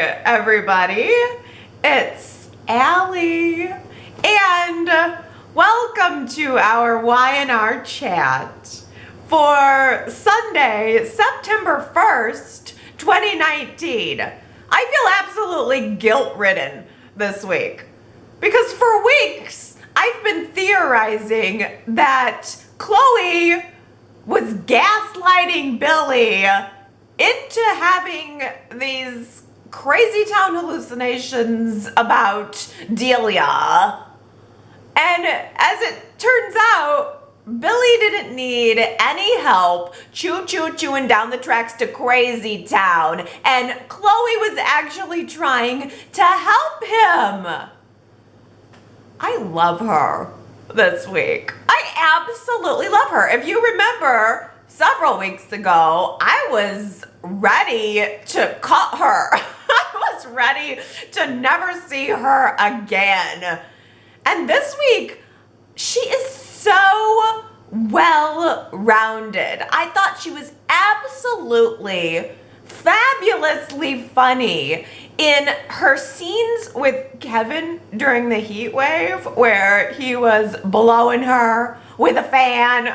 everybody. It's Allie, and welcome to our Y&R Chat for Sunday, September 1st, 2019. I feel absolutely guilt-ridden this week because for weeks I've been theorizing that Chloe was gaslighting Billy into having these crazy town hallucinations about Delia. And as it turns out, Billy didn't need any help chewing down the tracks to Crazy Town, and Chloe was actually trying to help him. I love her this week. I absolutely love her. If you remember, several weeks ago, I was ready to cut her. I was ready to never see her again. And this week, she is so well-rounded. I thought she was absolutely fabulously funny in her scenes with Kevin during the heat wave where he was blowing her with a fan.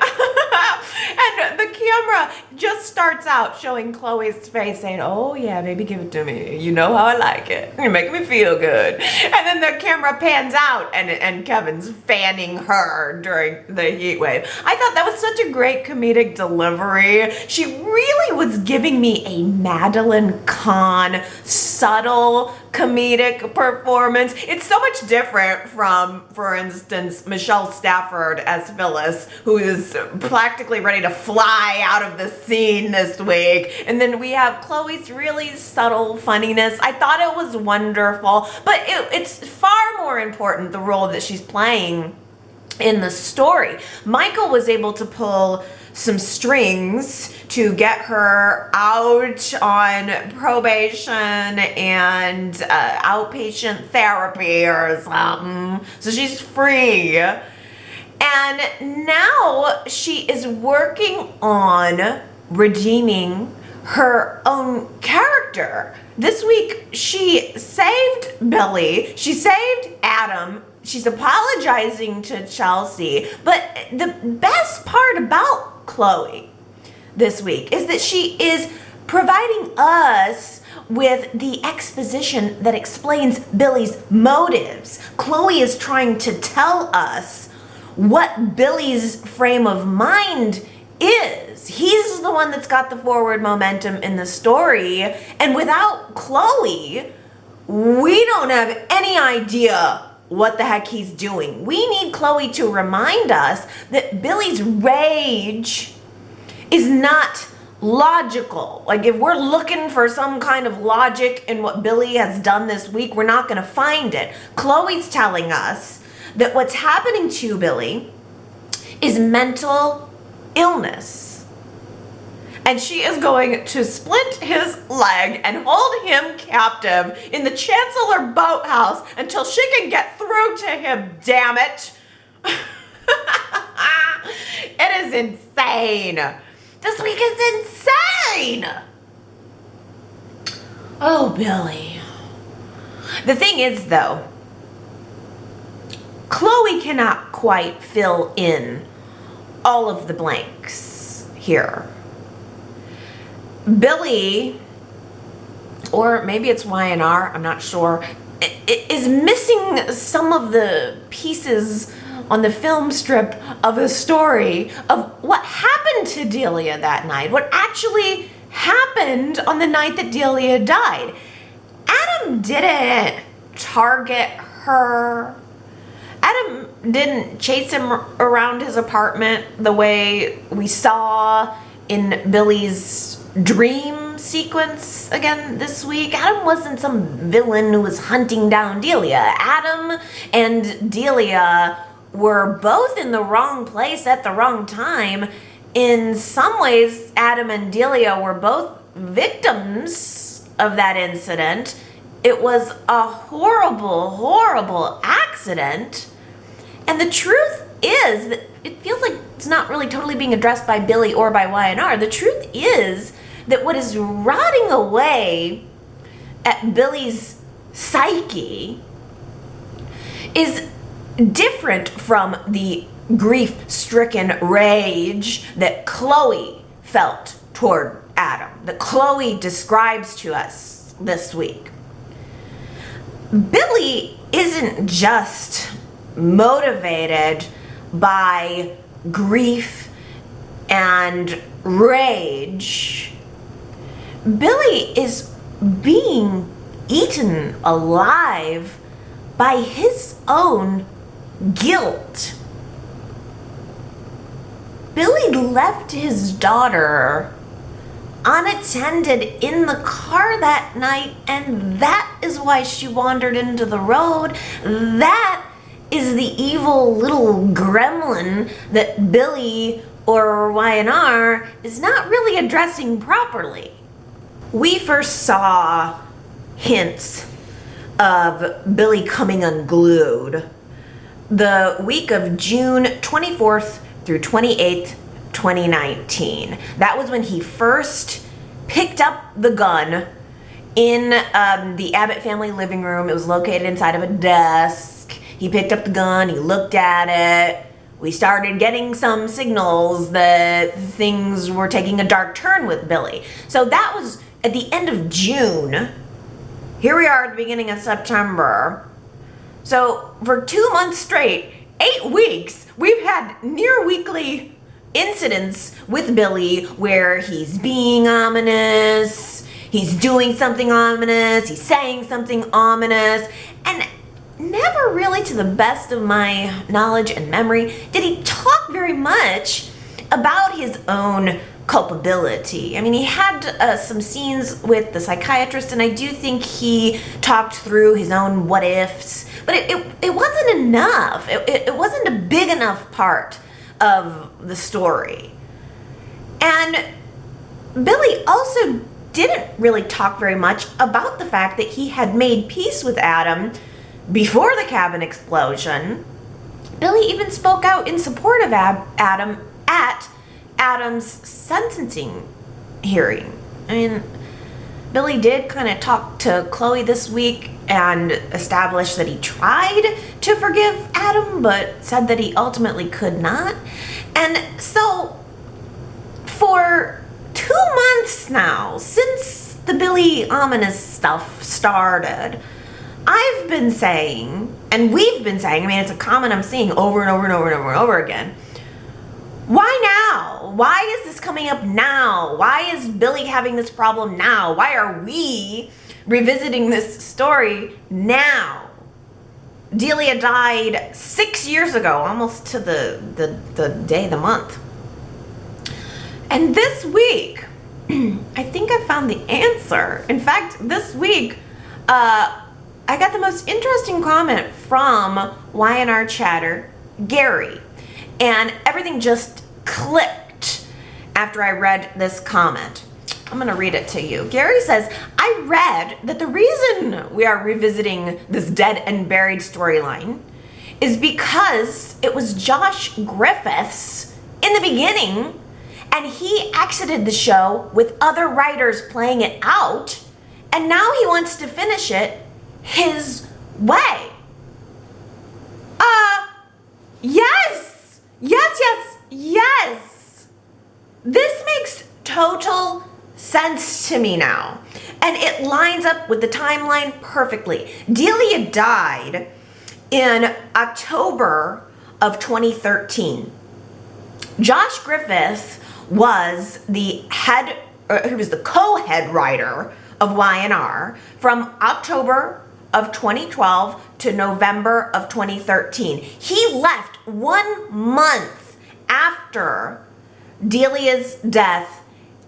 And the camera just starts out showing Chloe's face saying, "Oh yeah, baby, give it to me. You know how I like it. You're making me feel good." And then the camera pans out and Kevin's fanning her during the heat wave. I thought that was such a great comedic delivery. She really was giving me a Madeline Kahn subtle comedic performance. It's so much different from, for instance, Michelle Stafford as Phyllis, who is practically ready to fly out of the scene this week. And then we have Chloe's really subtle funniness. I thought it was wonderful, but it's far more important, the role that she's playing in the story. Michael was able to pull some strings to get her out on probation and outpatient therapy or something. So she's free. And now she is working on redeeming her own character. This week, she saved Billy. She saved Adam. She's apologizing to Chelsea. But the best part about Chloe this week is that she is providing us with the exposition that explains Billy's motives. Chloe is trying to tell us what Billy's frame of mind is. He's the one that's got the forward momentum in the story, and without Chloe, we don't have any idea what the heck he's doing. We need Chloe to remind us that Billy's rage is not logical. Like, if we're looking for some kind of logic in what Billy has done this week, we're not going to find it. Chloe's telling us that what's happening to Billy is mental illness. And she is going to splint his leg and hold him captive in the Chancellor Boathouse until she can get through to him, damn it. It is insane. This week is insane. Oh, Billy. The thing is, though, Chloe cannot quite fill in all of the blanks here. Billy, or maybe it's Y&R, I'm not sure, is missing some of the pieces on the film strip of the story of what happened to Delia that night, what actually happened on the night that Delia died. Adam didn't target her. Adam didn't chase him around his apartment the way we saw in Billy's dream sequence again this week. Adam wasn't some villain who was hunting down Delia. Adam and Delia were both in the wrong place at the wrong time. In some ways, Adam and Delia were both victims of that incident. It was a horrible, horrible accident. And the truth is that it feels like it's not really totally being addressed by Billy or by Y&R. The truth is that what is rotting away at Billy's psyche is different from the grief-stricken rage that Chloe felt toward Adam, that Chloe describes to us this week. Billy isn't just motivated by grief and rage. Billy is being eaten alive by his own guilt. Billy left his daughter unattended in the car that night, and that is why she wandered into the road. That is the evil little gremlin that Billy or Y&R is not really addressing properly. We first saw hints of Billy coming unglued the week of June 24th through 28th, 2019. That was when he first picked up the gun in the Abbott family living room. It was located inside of a desk. He picked up the gun, he looked at it. We started getting some signals that things were taking a dark turn with Billy. So that was at the end of June. Here we are at the beginning of September. So for 2 months straight, 8 weeks, we've had near weekly incidents with Billy where he's being ominous, he's doing something ominous, he's saying something ominous, and never really, to the best of my knowledge and memory, did he talk very much about his own culpability. I mean, he had some scenes with the psychiatrist, and I do think he talked through his own what ifs, but it wasn't enough. It wasn't a big enough part of the story. And Billy also didn't really talk very much about the fact that he had made peace with Adam before the cabin explosion. Billy even spoke out in support of Adam at Adam's sentencing hearing. I mean, Billy did kind of talk to Chloe this week and establish that he tried to forgive Adam, but said that he ultimately could not. And so for 2 months now, since the Billy ominous stuff started, I've been saying, and we've been saying, I mean, it's a comment I'm seeing over and over and over and over and over again. Why now? Why is this coming up now? Why is Billy having this problem now? Why are we revisiting this story now? Delia died 6 years ago, almost to the day, the month. And this week, I think I found the answer. In fact, this week, I got the most interesting comment from Y&R Chatter, Gary. And everything just clicked after I read this comment. I'm going to read it to you. Gary says, I read that the reason we are revisiting this dead and buried storyline is because it was Josh Griffiths in the beginning, and he exited the show with other writers playing it out, and now he wants to finish it his way. Yes. This makes total sense to me now. And it lines up with the timeline perfectly. Delia died in October of 2013. Josh Griffith was the co-head writer of Y&R from October of 2012 to November of 2013. He left 1 month after Delia's death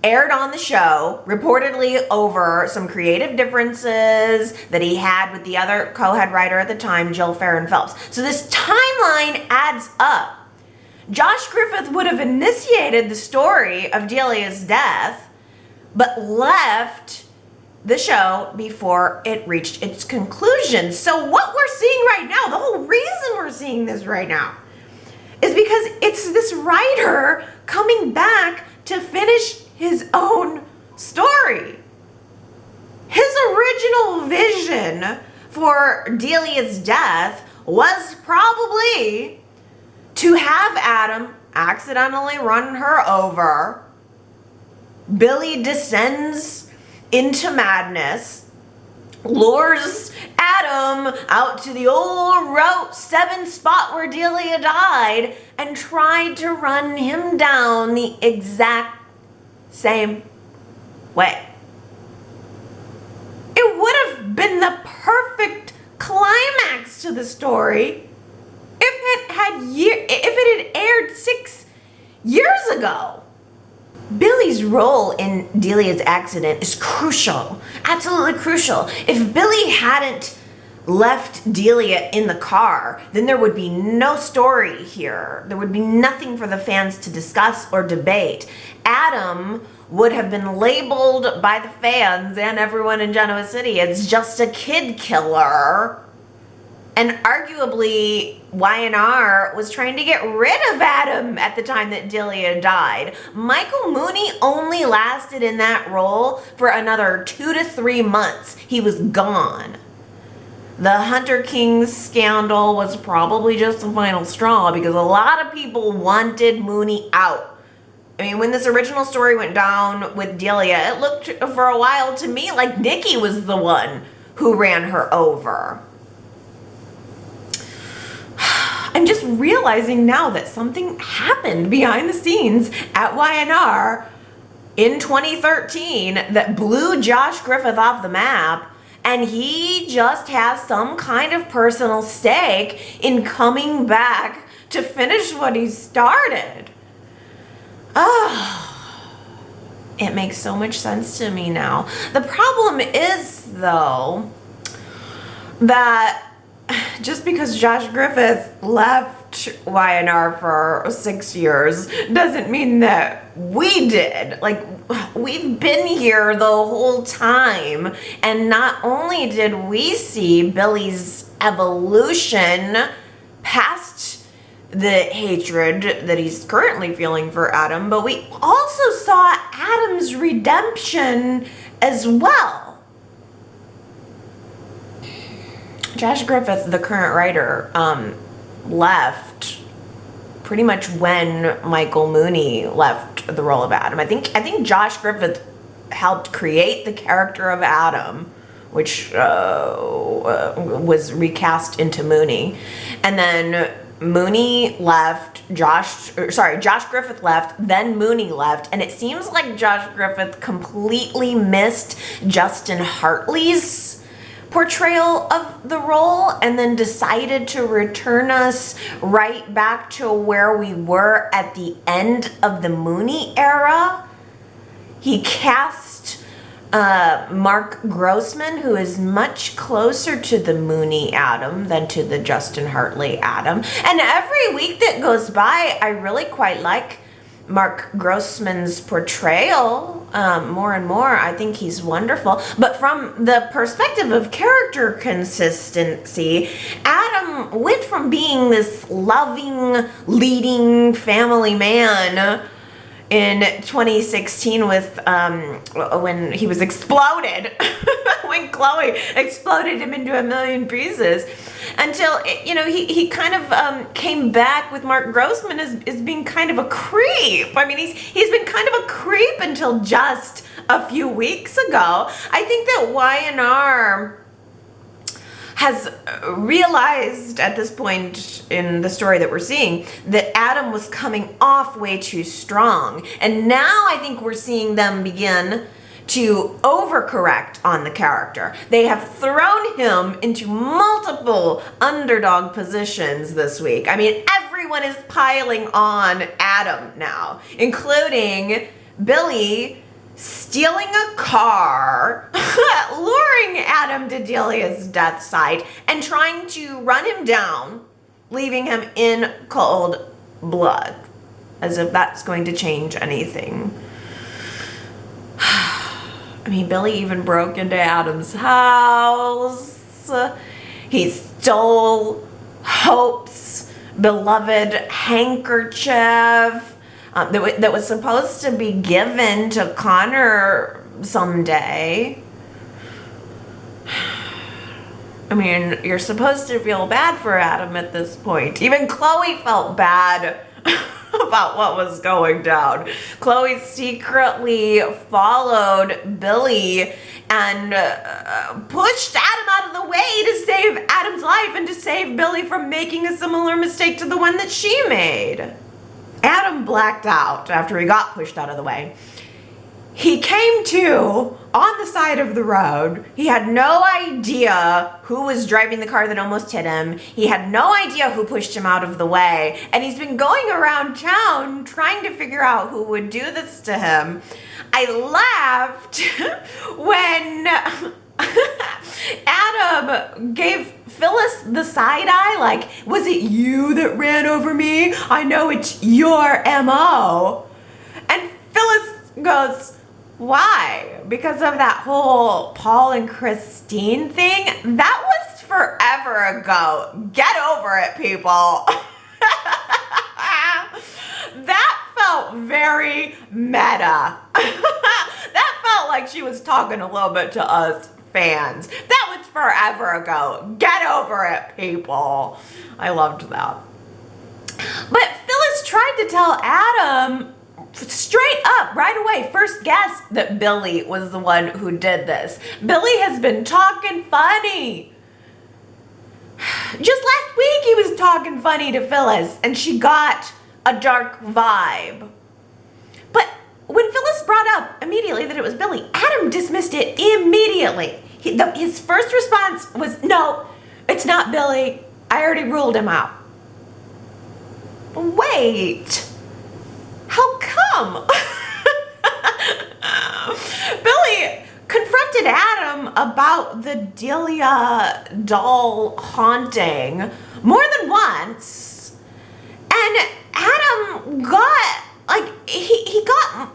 aired on the show, reportedly over some creative differences that he had with the other co-head writer at the time, Jill Farron Phelps. So this timeline adds up. Josh Griffith would have initiated the story of Delia's death, but left the show before it reached its conclusion. So what we're seeing right now, the whole reason we're seeing this right now, is because it's this writer coming back to finish his own story. his original vision for Delia's death was probably to have Adam accidentally run her over. Billy descends into madness, lures Adam out to the old Route 7 spot where Delia died, and tried to run him down the exact same way. It would have been the perfect climax to the story if it had aired 6 years ago. Billy's role in Delia's accident is crucial, absolutely crucial. If Billy hadn't left Delia in the car, then there would be no story here. There would be nothing for the fans to discuss or debate. Adam would have been labeled by the fans and everyone in Genoa City as just a kid killer. And arguably, Y&R was trying to get rid of Adam at the time that Delia died. Michael Mooney only lasted in that role for another 2 to 3 months. He was gone. The Hunter King scandal was probably just the final straw because a lot of people wanted Mooney out. I mean, when this original story went down with Delia, it looked for a while to me like Nikki was the one who ran her over. I'm just realizing now that something happened behind the scenes at Y&R in 2013 that blew Josh Griffith off the map, and he just has some kind of personal stake in coming back to finish what he started. It makes so much sense to me now. The problem is, though, that just because Josh Griffith left Y&R for 6 years doesn't mean that we did. Like, we've been here the whole time, and not only did we see Billy's evolution past the hatred that he's currently feeling for Adam, but we also saw Adam's redemption as well. Josh Griffith, the current writer, left pretty much when Michael Mooney left the role of Adam. I think Josh Griffith helped create the character of Adam, which was recast into Mooney, and then Mooney left. Josh Griffith left, then Mooney left, and it seems like Josh Griffith completely missed Justin Hartley's portrayal of the role and then decided to return us right back to where we were at the end of the Mooney era. He cast Mark Grossman, who is much closer to the Mooney Adam than to the Justin Hartley Adam. And every week that goes by, I really quite like Mark Grossman's portrayal more and more. I think he's wonderful. But from the perspective of character consistency, Adam went from being this loving, leading family man in 2016 with when he was exploded, when Chloe exploded him into a million pieces, until he kind of came back with Mark Grossman as being kind of a creep. I mean, he's been kind of a creep until just a few weeks ago. I think that Y&R has realized at this point in the story that we're seeing that Adam was coming off way too strong. And now I think we're seeing them begin to overcorrect on the character. They have thrown him into multiple underdog positions this week. I mean, everyone is piling on Adam now, including Billy stealing a car, luring Adam to Delia's death site, and trying to run him down, leaving him in cold blood, as if that's going to change anything. I mean, Billy even broke into Adam's house. He stole Hope's beloved handkerchief that was supposed to be given to Connor someday. I mean, you're supposed to feel bad for Adam at this point. Even Chloe felt bad about what was going down. Chloe secretly followed Billy and pushed Adam out of the way to save Adam's life and to save Billy from making a similar mistake to the one that she made. Adam blacked out after he got pushed out of the way. He came to on the side of the road. He had no idea who was driving the car that almost hit him. He had no idea who pushed him out of the way. And he's been going around town trying to figure out who would do this to him. I laughed when Adam gave Phyllis the side eye, like, was it you that ran over me? I know it's your MO. And Phyllis goes, why? Because of that whole Paul and Christine thing? That was forever ago. Get over it, people. That felt very meta. That felt like she was talking a little bit to us fans. That was forever ago. Get over it, people. I loved that. But Phyllis tried to tell Adam straight up right away, first guess, that Billy was the one who did this. Billy has been talking funny. Just last week he was talking funny to Phyllis and she got a dark vibe. But when Phyllis brought up immediately that it was Billy, Adam dismissed it immediately. His first response was, no, it's not Billy. I already ruled him out. Wait. How come? Billy confronted Adam about the Delia doll haunting more than once. And Adam got, like, he got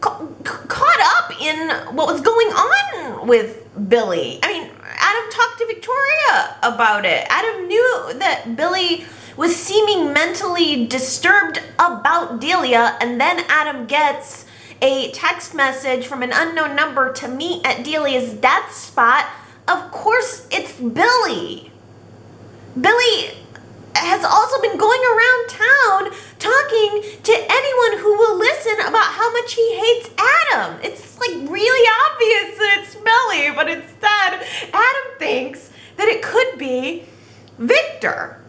caught up in what was going on with Billy. I mean, Adam talked to Victoria about it. Adam knew that Billy was seeming mentally disturbed about Delia, and then Adam gets a text message from an unknown number to meet at Delia's death spot. Of course, it's Billy. Billy has also been going around town talking to anyone who will listen about how much he hates Adam. It's like really obvious that it's Billy, but instead Adam thinks that it could be Victor.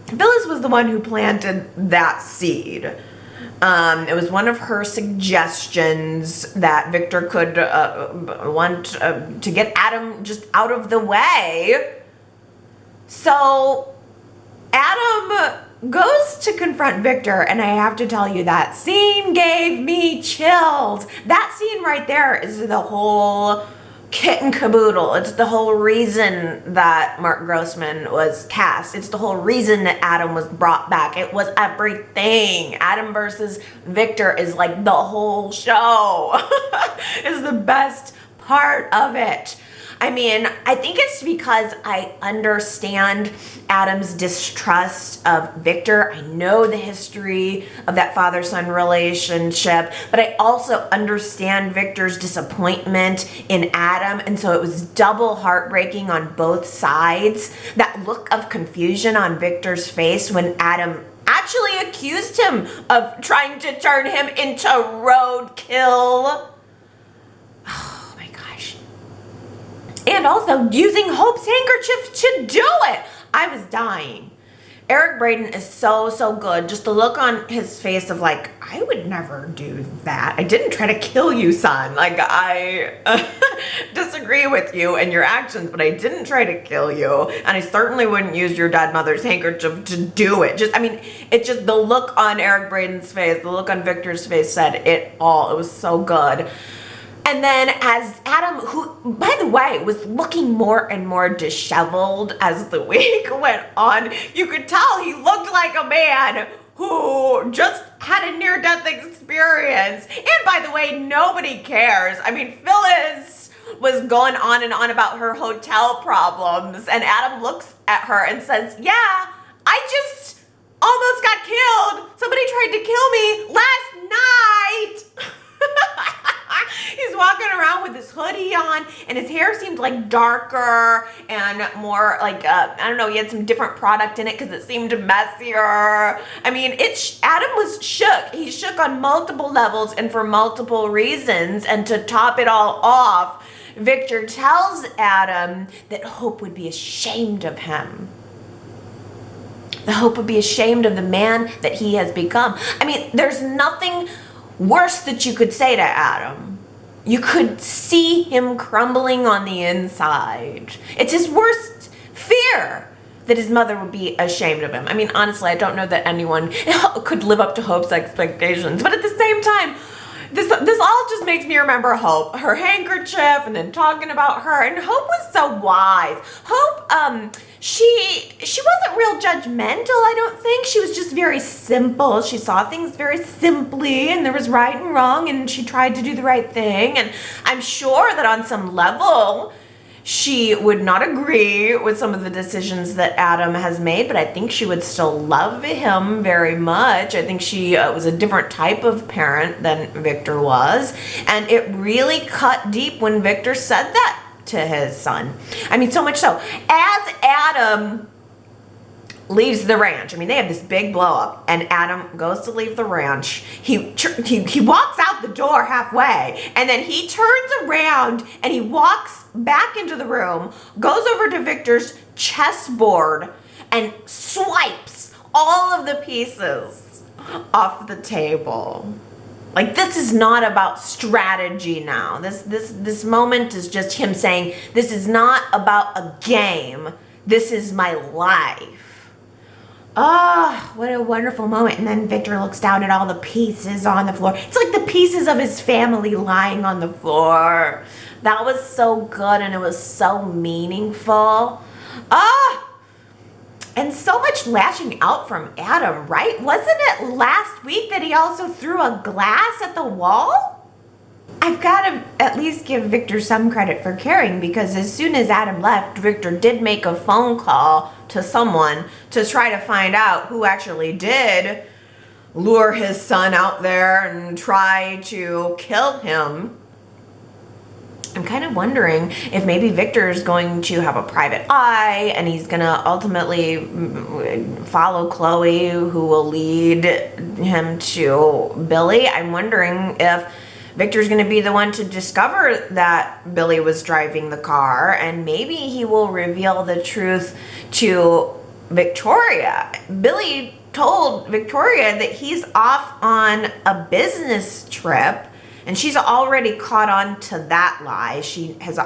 Phyllis was the one who planted that seed. It was one of her suggestions that Victor could want to get Adam just out of the way. So Adam goes to confront Victor, and I have to tell you, that scene gave me chills. That scene right there is the whole kit and caboodle. It's the whole reason that Mark Grossman was cast. It's the whole reason that Adam was brought back. It was everything. Adam versus Victor is like the whole show. Is the best part of it. I mean, I think it's because I understand Adam's distrust of Victor. I know the history of that father-son relationship, but I also understand Victor's disappointment in Adam, and so it was double heartbreaking on both sides. That look of confusion on Victor's face when Adam actually accused him of trying to turn him into roadkill. And also using Hope's handkerchief to do it. I was dying. Eric Braeden is so good. Just the look on his face of like, I would never do that. I didn't try to kill you, son. Like, I disagree with you and your actions, but I didn't try to kill you. And I certainly wouldn't use your dead mother's handkerchief to do it. Just, I mean, it's just the look on Eric Braeden's face, the look on Victor's face said it all. It was so good. And then as Adam, who, by the way, was looking more and more disheveled as the week went on, you could tell he looked like a man who just had a near-death experience. And by the way, nobody cares. I mean, Phyllis was going on and on about her hotel problems, and Adam looks at her and says, yeah, I just almost got killed. Somebody tried to kill me last night. He's walking around with his hoodie on, and his hair seemed like darker and more like, I don't know, he had some different product in it because it seemed messier. I mean, Adam was shook. He shook on multiple levels and for multiple reasons. And to top it all off, Victor tells Adam that Hope would be ashamed of him. The Hope would be ashamed of the man that he has become. I mean, there's nothing worse that you could say to Adam. You could see him crumbling on the inside. It's his worst fear that his mother would be ashamed of him. I mean, honestly, I don't know that anyone could live up to Hope's expectations. But at the same time, this all just makes me remember Hope, her handkerchief, and then talking about her. And Hope was so wise. Hope, she wasn't real judgmental, I don't think. She was just very simple. She saw things very simply, and there was right and wrong, and she tried to do the right thing. And I'm sure that on some level, she would not agree with some of the decisions that Adam has made, but I think she would still love him very much. I think she was a different type of parent than Victor was. And it really cut deep when Victor said that to his son. I mean, so much so. As Adam leaves the ranch, I mean, they have this big blow up, and Adam goes to leave the ranch. He walks out the door halfway, and then he turns around and he walks back into the room, goes over to Victor's chessboard, and swipes all of the pieces off the table. Like, this is not about strategy now. This moment is just him saying, this is not about a game. This is my life. Oh, what a wonderful moment. And then Victor looks down at all the pieces on the floor. It's like the pieces of his family lying on the floor. That was so good, and it was so meaningful. And so much lashing out from Adam, right? Wasn't it last week that he also threw a glass at the wall? I've got to at least give Victor some credit for caring, because as soon as Adam left, Victor did make a phone call to someone to try to find out who actually did lure his son out there and try to kill him. I'm kind of wondering if maybe Victor is going to have a private eye, and he's going to ultimately follow Chloe, who will lead him to Billy. I'm wondering if Victor's going to be the one to discover that Billy was driving the car, and maybe he will reveal the truth to Victoria. Billy told Victoria that he's off on a business trip, and she's already caught on to that lie. She has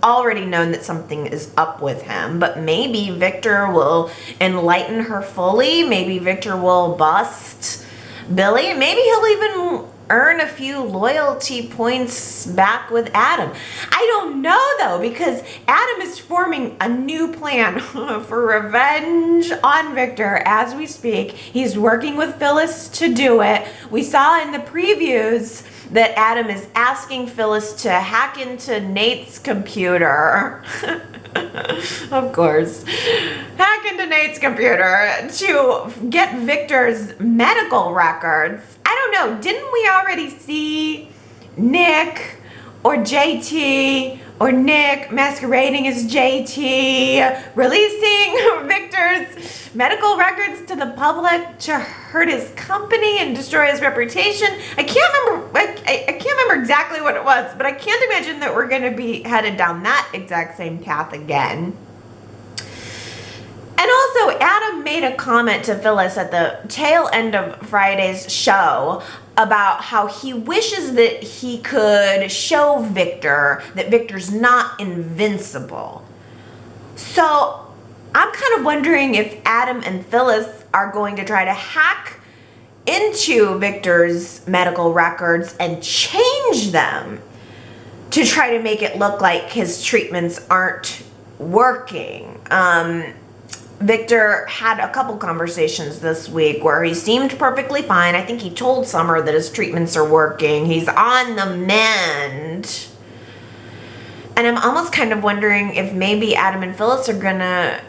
already known that something is up with him, but maybe Victor will enlighten her fully. Maybe Victor will bust Billy. Maybe he'll even earn a few loyalty points back with Adam. I don't know, though, because Adam is forming a new plan for revenge on Victor as we speak. He's working with Phyllis to do it. We saw in the previews that Adam is asking Phyllis to hack into Nate's computer. Of course. Hack into Nate's computer to get Victor's medical records. I don't know, didn't we already see Nick or JT or Nick masquerading as JT releasing Victor's medical records to the public to hurt his company and destroy his reputation? I can't remember exactly what it was, but I can't imagine that we're going to be headed down that exact same path again. And also, Adam made a comment to Phyllis at the tail end of Friday's show about how he wishes that he could show Victor that Victor's not invincible. So I'm kind of wondering if Adam and Phyllis are going to try to hack into Victor's medical records and change them to try to make it look like his treatments aren't working. Victor had a couple conversations this week where he seemed perfectly fine. I think he told Summer that his treatments are working. He's on the mend. And I'm almost kind of wondering if maybe Adam and Phyllis are gonna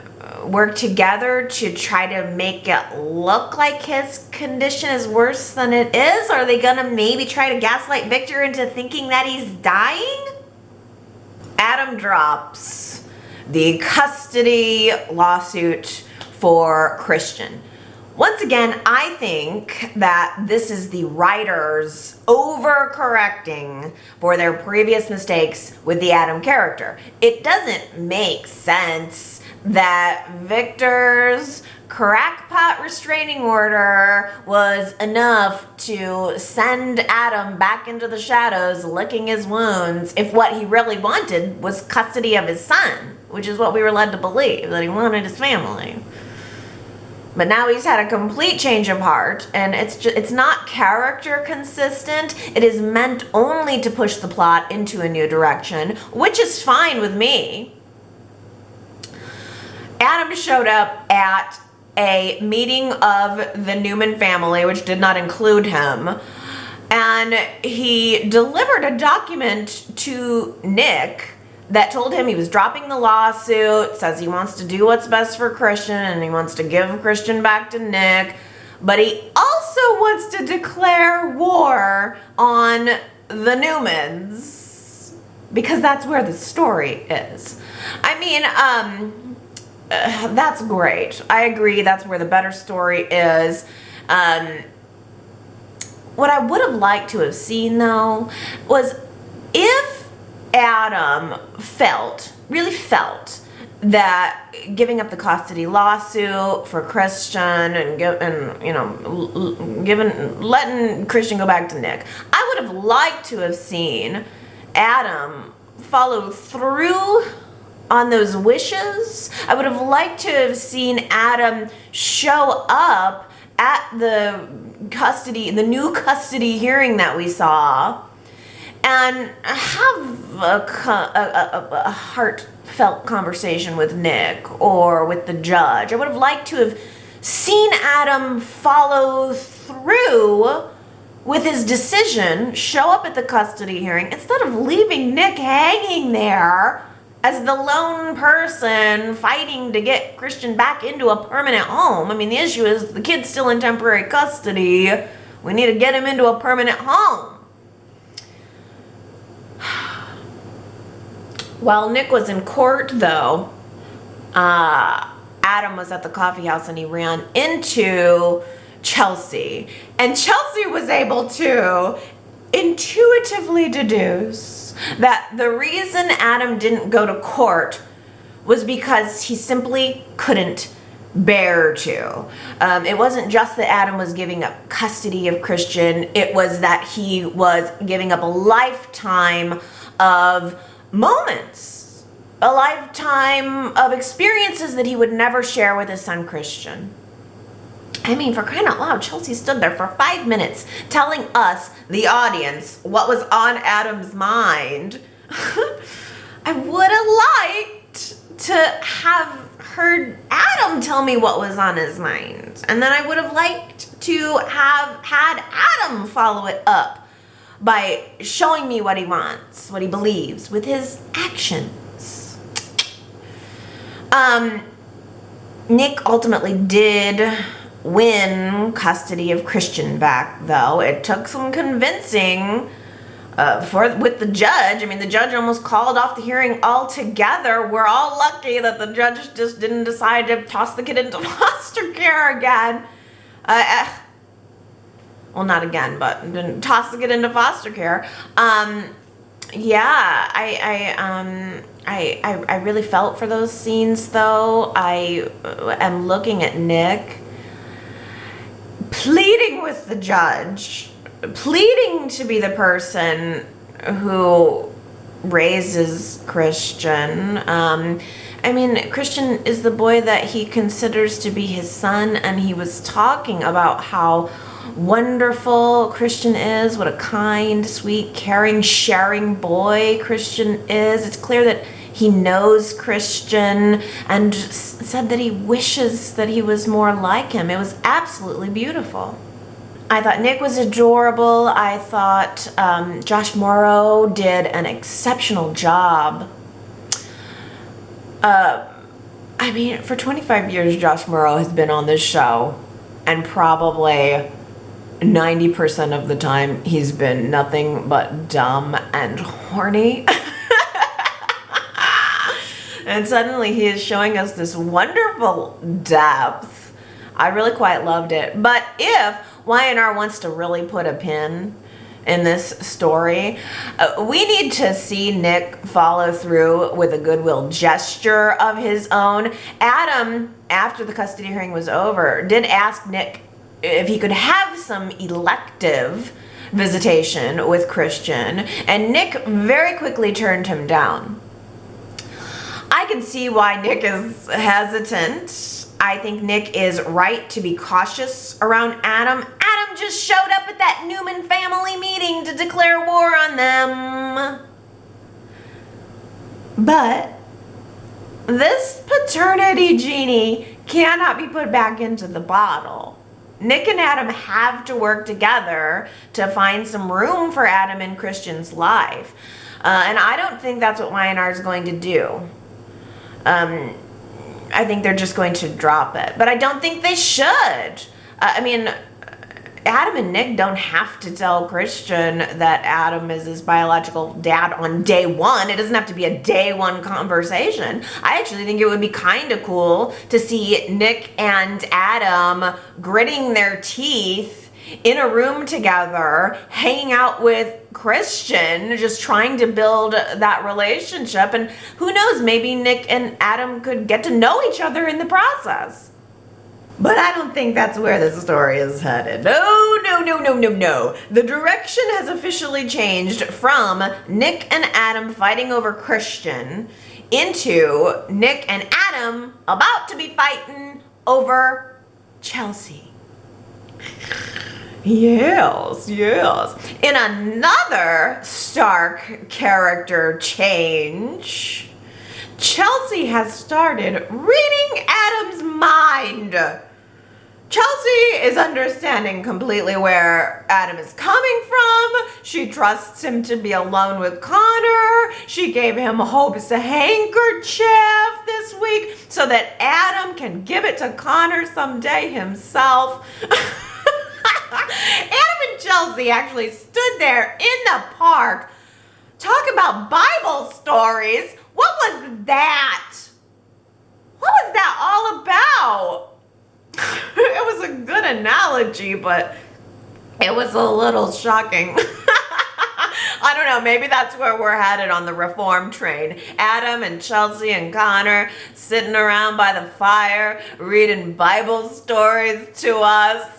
work together to try to make it look like his condition is worse than it is? Are they gonna maybe try to gaslight Victor into thinking that he's dying? Adam drops the custody lawsuit for Christian. Once again, I think that this is the writers overcorrecting for their previous mistakes with the Adam character. It doesn't make sense that Victor's crackpot restraining order was enough to send Adam back into the shadows licking his wounds if what he really wanted was custody of his son, which is what we were led to believe, that he wanted his family. But now he's had a complete change of heart, and it's not character consistent. It is meant only to push the plot into a new direction, which is fine with me. Adam showed up at a meeting of the Newman family, which did not include him, and he delivered a document to Nick that told him he was dropping the lawsuit, says he wants to do what's best for Christian, and he wants to give Christian back to Nick, but he also wants to declare war on the Newmans, because that's where the story is. I mean, that's great. I agree, that's where the better story is. What I would have liked to have seen, though, was if Adam really felt that giving up the custody lawsuit for Christian and letting Christian go back to Nick, I would have liked to have seen Adam follow through on those wishes. I would have liked to have seen Adam show up at the new custody hearing that we saw, and have a heartfelt conversation with Nick or with the judge. I would have liked to have seen Adam follow through with his decision, show up at the custody hearing, instead of leaving Nick hanging there as the lone person fighting to get Christian back into a permanent home. I mean, the issue is the kid's still in temporary custody. We need to get him into a permanent home. While Nick was in court, though, Adam was at the coffee house and he ran into Chelsea. And Chelsea was able to intuitively deduce that the reason Adam didn't go to court was because he simply couldn't bear to. It wasn't just that Adam was giving up custody of Christian, it was that he was giving up a lifetime of moments, a lifetime of experiences that he would never share with his son Christian. I mean, for crying out loud, Chelsea stood there for 5 minutes telling us, the audience, what was on Adam's mind. I would have liked to have heard Adam tell me what was on his mind. And then I would have liked to have had Adam follow it up by showing me what he wants, what he believes, with his actions. Nick ultimately did win custody of Christian back, though. It took some convincing with the judge. I mean, the judge almost called off the hearing altogether. We're all lucky that the judge just didn't decide to toss the kid into foster care again. Well, not again, but didn't toss the kid into foster care. Yeah, I really felt for those scenes, though. I am looking at Nick pleading with the judge, pleading to be the person who raises Christian. I mean, Christian is the boy that he considers to be his son, and he was talking about how wonderful Christian is, what a kind, sweet, caring, sharing boy Christian is. It's clear that he knows Christian, and said that he wishes that he was more like him. It was absolutely beautiful. I thought Nick was adorable. I thought Josh Morrow did an exceptional job. I mean, for 25 years, Josh Murrow has been on this show, and probably 90% of the time he's been nothing but dumb and horny. And suddenly he is showing us this wonderful depth. I really quite loved it. But if Y&R wants to really put a pin in this story, we need to see Nick follow through with a goodwill gesture of his own. Adam, after the custody hearing was over, did ask Nick if he could have some elective visitation with Christian, and Nick very quickly turned him down. I can see why Nick is hesitant. I think Nick is right to be cautious around Adam. Adam just showed up at that Newman family meeting to declare war on them. But this paternity genie cannot be put back into the bottle. Nick and Adam have to work together to find some room for Adam in Christian's life. And I don't think that's what Y&R is going to do. I think they're just going to drop it. But I don't think they should. I mean, Adam and Nick don't have to tell Christian that Adam is his biological dad on day one. It doesn't have to be a day one conversation. I actually think it would be kind of cool to see Nick and Adam gritting their teeth in a room together, hanging out with Christian, just trying to build that relationship. And who knows, maybe Nick and Adam could get to know each other in the process. But I don't think that's where the story is headed. No, no, no, no, no, no. The direction has officially changed from Nick and Adam fighting over Christian into Nick and Adam about to be fighting over Chelsea. Yes, yes. In another stark character change, Chelsea has started reading Adam's mind. Chelsea is understanding completely where Adam is coming from. She trusts him to be alone with Connor. She gave him Hope's handkerchief this week so that Adam can give it to Connor someday himself. Adam and Chelsea actually stood there in the park, talk about Bible stories. What was that? What was that all about? It was a good analogy, but it was a little shocking. I don't know, maybe that's where we're headed on the reform train. Adam and Chelsea and Connor sitting around by the fire, reading Bible stories to us.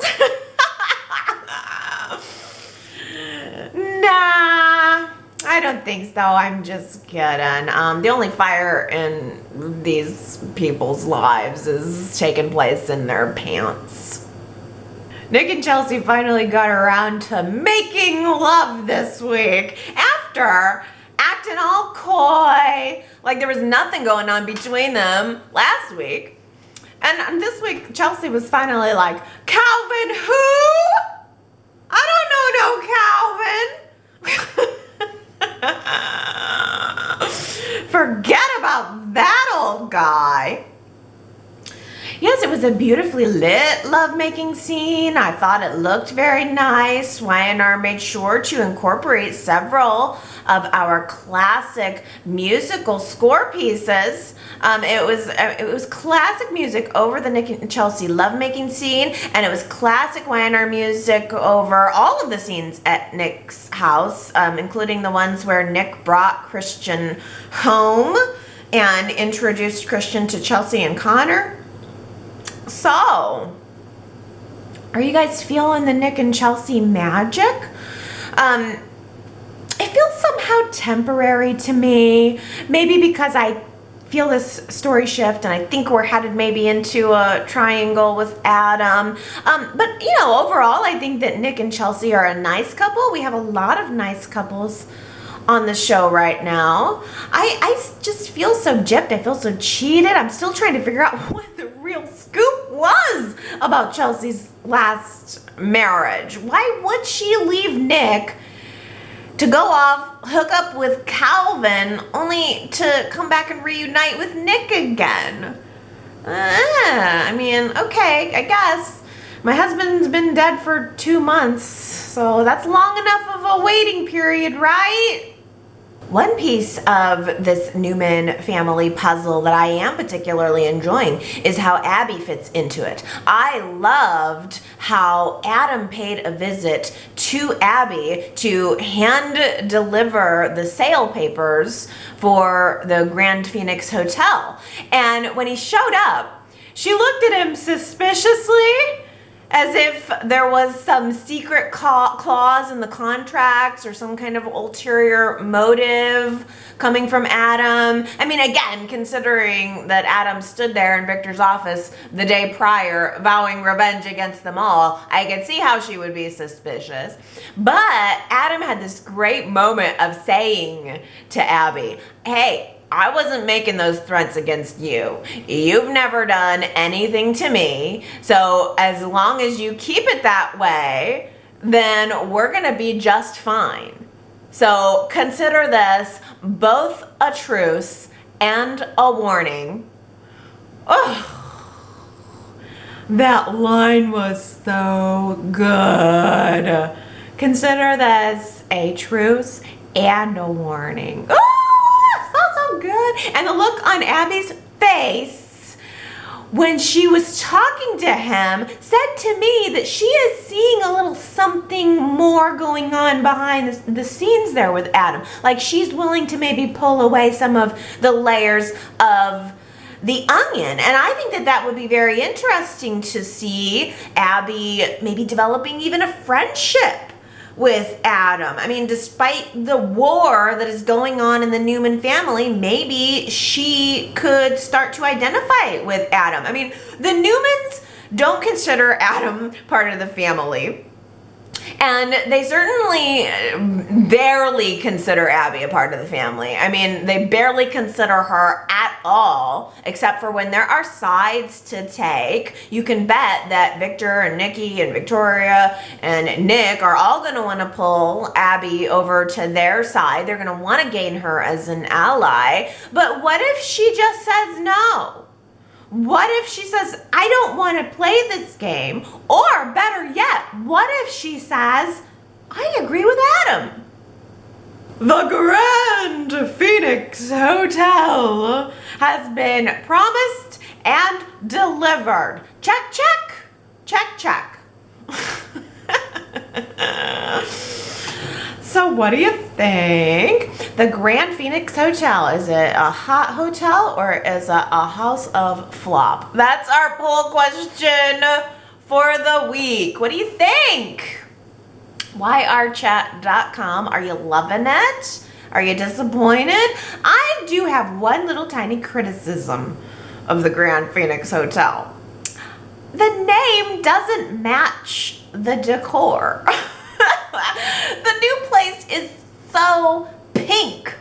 Nah, I don't think so. I'm just kidding. The only fire in these people's lives is taking place in their pants. Nick and Chelsea finally got around to making love this week after acting all coy, like there was nothing going on between them last week. And this week, Chelsea was finally like, Calvin who? I don't know no Calvin. Forget about that old guy. Yes, it was a beautifully lit lovemaking scene. I thought it looked very nice. Y&R made sure to incorporate several of our classic musical score pieces. It was classic music over the Nick and Chelsea lovemaking scene, and it was classic Y&R music over all of the scenes at Nick's house, including the ones where Nick brought Christian home and introduced Christian to Chelsea and Connor. So, are you guys feeling the Nick and Chelsea magic? It feels somehow temporary to me. Maybe because I feel this story shift and I think we're headed maybe into a triangle with Adam. But, you know, overall, I think that Nick and Chelsea are a nice couple. We have a lot of nice couples on the show right now. I just feel so gypped. I feel so cheated. I'm still trying to figure out what the real scoop was about Chelsea's last marriage. Why would she leave Nick to go off, hook up with Calvin, only to come back and reunite with Nick again? I mean, okay, I guess. My husband's been dead for 2 months, so that's long enough of a waiting period, right? One piece of this Newman family puzzle that I am particularly enjoying is how Abby fits into it. I loved how Adam paid a visit to Abby to hand deliver the sale papers for the Grand Phoenix Hotel. And when he showed up, she looked at him suspiciously, as if there was some secret clause in the contracts or some kind of ulterior motive coming from Adam. I mean, again, considering that Adam stood there in Victor's office the day prior vowing revenge against them all, I could see how she would be suspicious. But Adam had this great moment of saying to Abby, hey, I wasn't making those threats against you. You've never done anything to me. So as long as you keep it that way, then we're gonna be just fine. So consider this both a truce and a warning. Oh, that line was so good. Consider this a truce and a warning. Oh! Good. And the look on Abby's face when she was talking to him said to me that she is seeing a little something more going on behind the scenes there with Adam. Like she's willing to maybe pull away some of the layers of the onion. And I think that that would be very interesting to see Abby maybe developing even a friendship with Adam. I mean, despite the war that is going on in the Newman family, maybe she could start to identify with Adam. I mean, the Newmans don't consider Adam part of the family. And they certainly barely consider Abby a part of the family. I mean, they barely consider her at all, except for when there are sides to take. You can bet that Victor and Nikki and Victoria and Nick are all going to want to pull Abby over to their side. They're going to want to gain her as an ally. But what if she just says no? What if she says, I don't want to play this game? Or better yet, what if she says, I agree with Adam? The Grand Phoenix Hotel has been promised and delivered. Check, check. Check, check. So what do you think? The Grand Phoenix Hotel, is it a hot hotel or is it a house of flop? That's our poll question for the week. What do you think? YRChat.com. Are you loving it? Are you disappointed? I do have one little tiny criticism of the Grand Phoenix Hotel. The name doesn't match the decor. The new place is so pink.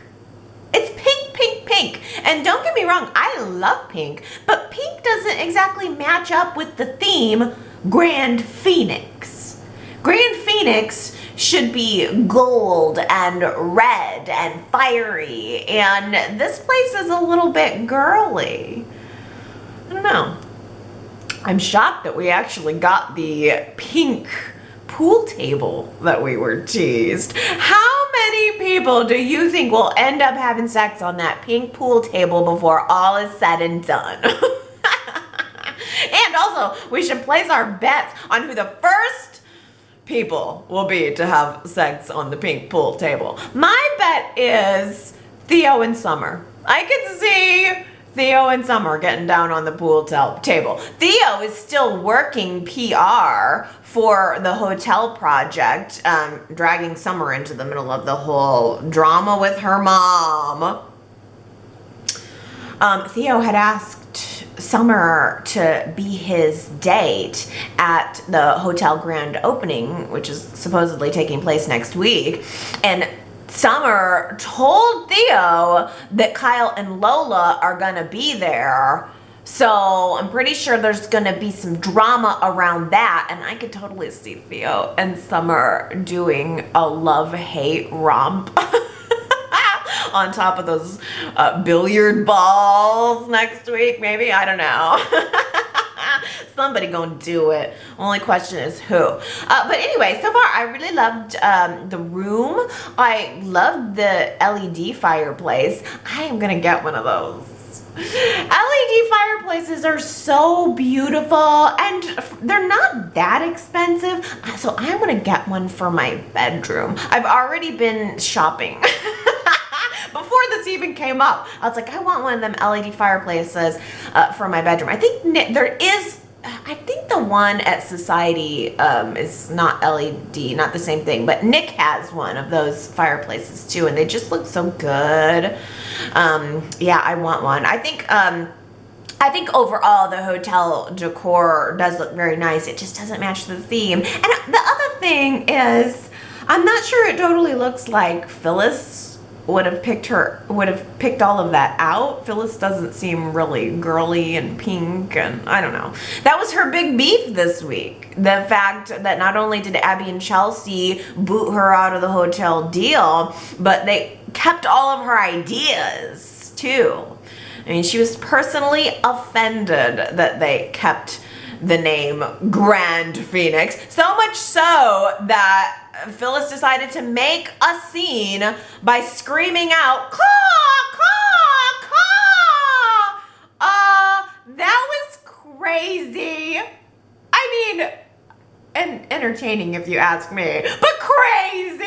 It's pink, pink, pink. And don't get me wrong, I love pink, but pink doesn't exactly match up with the theme Grand Phoenix. Grand Phoenix should be gold and red and fiery, and this place is a little bit girly. I don't know. I'm shocked that we actually got the pink pool table that we were teased. How many people do you think will end up having sex on that pink pool table before all is said and done? And also, we should place our bets on who the first people will be to have sex on the pink pool table. My bet is Theo and Summer. I can see Theo and Summer getting down on the pool table. Theo is still working PR for the hotel project, dragging Summer into the middle of the whole drama with her mom. Theo had asked Summer to be his date at the hotel grand opening, which is supposedly taking place next week. And Summer told Theo that Kyle and Lola are gonna be there. So I'm pretty sure there's gonna be some drama around that, and I could totally see Theo and Summer doing a love-hate romp. on top of those billiard balls next week, maybe. I don't know. Somebody gonna do it. Only question is who. But anyway, so far I really loved the room. I loved the LED fireplace. I am gonna get one of those. LED fireplaces are so beautiful and they're not that expensive, so I'm gonna get one for my bedroom. I've already been shopping. Before this even came up, I was like, I want one of them LED fireplaces for my bedroom. I think there is, I think the one at Society is not LED, not the same thing, but Nick has one of those fireplaces too, and they just look so good. Yeah, I want one. I think overall the hotel decor does look very nice. It just doesn't match the theme. And the other thing is, I'm not sure it totally looks like Phyllis would have picked all of that out. Phyllis doesn't seem really girly and pink, and I don't know. That was her big beef this week. The fact that not only did Abby and Chelsea boot her out of the hotel deal, but they kept all of her ideas too. I mean, she was personally offended that they kept the name Grand Phoenix, so much so that Phyllis decided to make a scene by screaming out, "Caw, caw, caw!" That was crazy. I mean, and entertaining if you ask me, but crazy.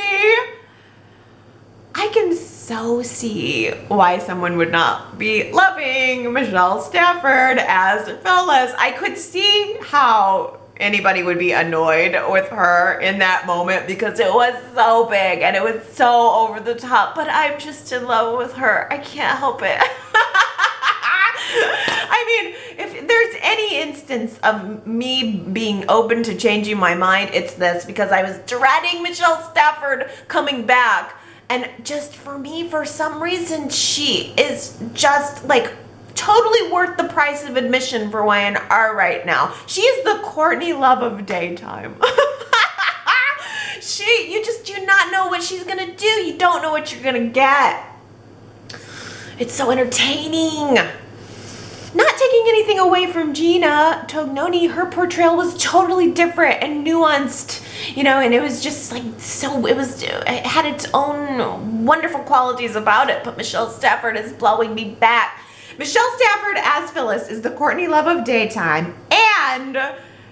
I can so see why someone would not be loving Michelle Stafford as Phyllis. I could see how anybody would be annoyed with her in that moment because it was so big and it was so over the top, but I'm just in love with her. I can't help it. I mean, if there's any instance of me being open to changing my mind, it's this, because I was dreading Michelle Stafford coming back. And just for me, for some reason, she is just like totally worth the price of admission for Y&R right now. She is the Courtney Love of daytime. You just do not know what she's gonna do. You don't know what you're gonna get. It's so entertaining. Not taking anything away from Gina Tognoni, her portrayal was totally different and nuanced, you know, and it was just like it had its own wonderful qualities about it, but Michelle Stafford is blowing me back. Michelle Stafford as Phyllis is the Courtney Love of daytime, and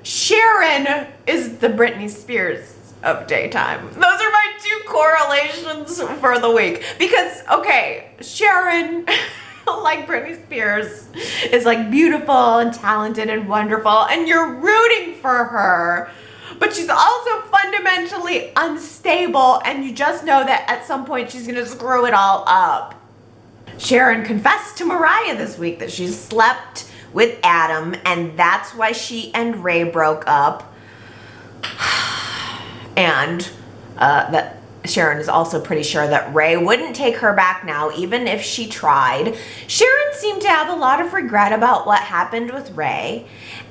Sharon is the Britney Spears of daytime. Those are my two correlations for the week, because, okay, Sharon, like Britney Spears, is like beautiful and talented and wonderful, and you're rooting for her, but she's also fundamentally unstable, and you just know that at some point she's gonna screw it all up. Sharon confessed to Mariah this week that she slept with Adam, and that's why she and Ray broke up. And that Sharon is also pretty sure that Ray wouldn't take her back now, even if she tried. Sharon seemed to have a lot of regret about what happened with Ray.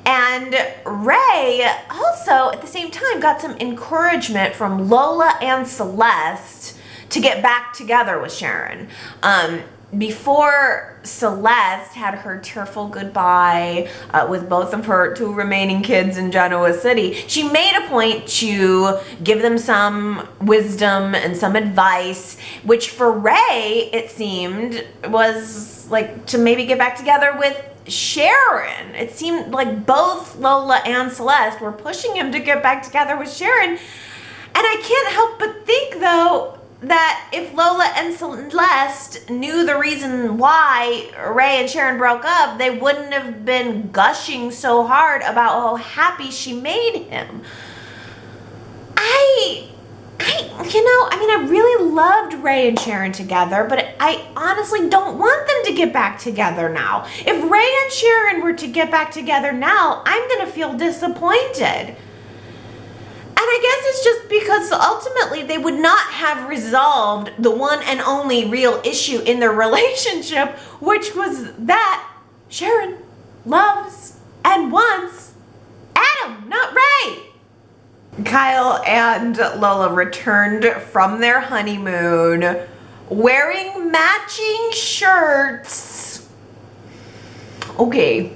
And Ray also, at the same time, got some encouragement from Lola and Celeste to get back together with Sharon. Before Celeste had her tearful goodbye with both of her two remaining kids in Genoa City, she made a point to give them some wisdom and some advice, which for Ray, it seemed, was like to maybe get back together with Sharon. It seemed like both Lola and Celeste were pushing him to get back together with Sharon. And I can't help but think, though, that if Lola and Celeste knew the reason why Ray and Sharon broke up, they wouldn't have been gushing so hard about how happy she made him. I really loved Ray and Sharon together, but I honestly don't want them to get back together now. If Ray and Sharon were to get back together now, I'm gonna feel disappointed. And I guess it's just because ultimately they would not have resolved the one and only real issue in their relationship, which was that Sharon loves and wants Adam, not Ray. Kyle and Lola returned from their honeymoon wearing matching shirts. Okay.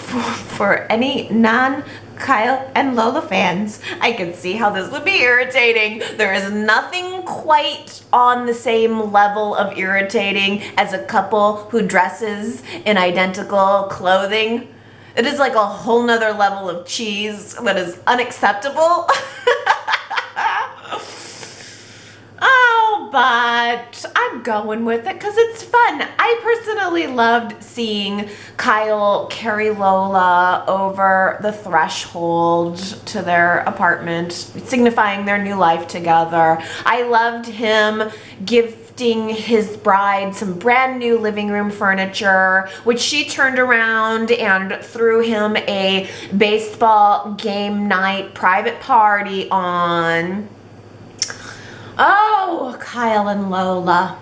For any non-Kyle and Lola fans, I can see how this would be irritating. There is nothing quite on the same level of irritating as a couple who dresses in identical clothing. It is like a whole nother level of cheese that is unacceptable. Oh, but I'm going with it because it's fun. I personally loved seeing Kyle carry Lola over the threshold to their apartment, signifying their new life together. I loved him gifting his bride some brand new living room furniture, which she turned around and threw him a baseball game night private party on. Oh, Kyle and Lola.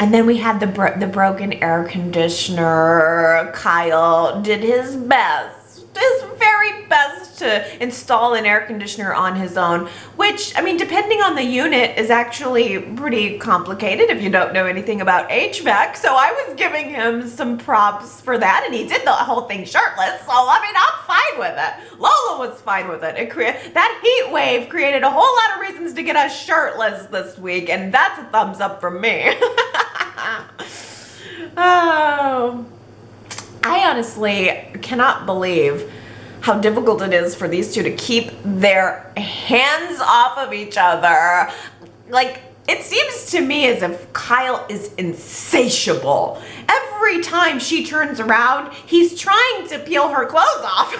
And then we had the broken air conditioner. Kyle did his best, his very best to install an air conditioner on his own, which, I mean, depending on the unit, is actually pretty complicated if you don't know anything about HVAC. So I was giving him some props for that, and he did the whole thing shirtless. So, I mean, I'm fine with it. Lola was fine with it. That heat wave created a whole lot of reasons to get us shirtless this week, and that's a thumbs up from me. Oh, I honestly cannot believe how difficult it is for these two to keep their hands off of each other. Like, it seems to me as if Kyle is insatiable. Every time she turns around, he's trying to peel her clothes off.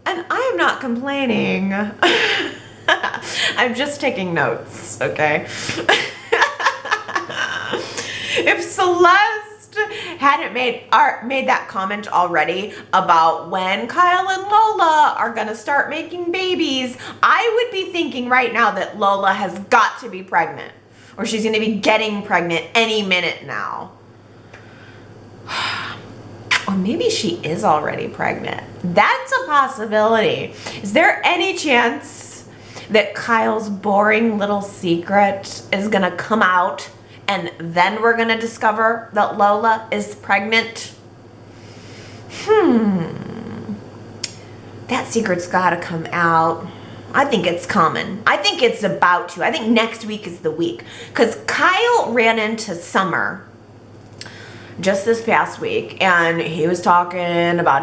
And I am not complaining. I'm just taking notes, okay? If Celeste hadn't made that comment already about when Kyle and Lola are gonna start making babies, I would be thinking right now that Lola has got to be pregnant, or she's gonna be getting pregnant any minute now. Or maybe she is already pregnant. That's a possibility. Is there any chance that Kyle's boring little secret is gonna come out and then we're gonna discover that Lola is pregnant? That secret's gotta come out. I think it's coming. I think it's about to. I think next week is the week. Because Kyle ran into Summer just this past week, and he was talking about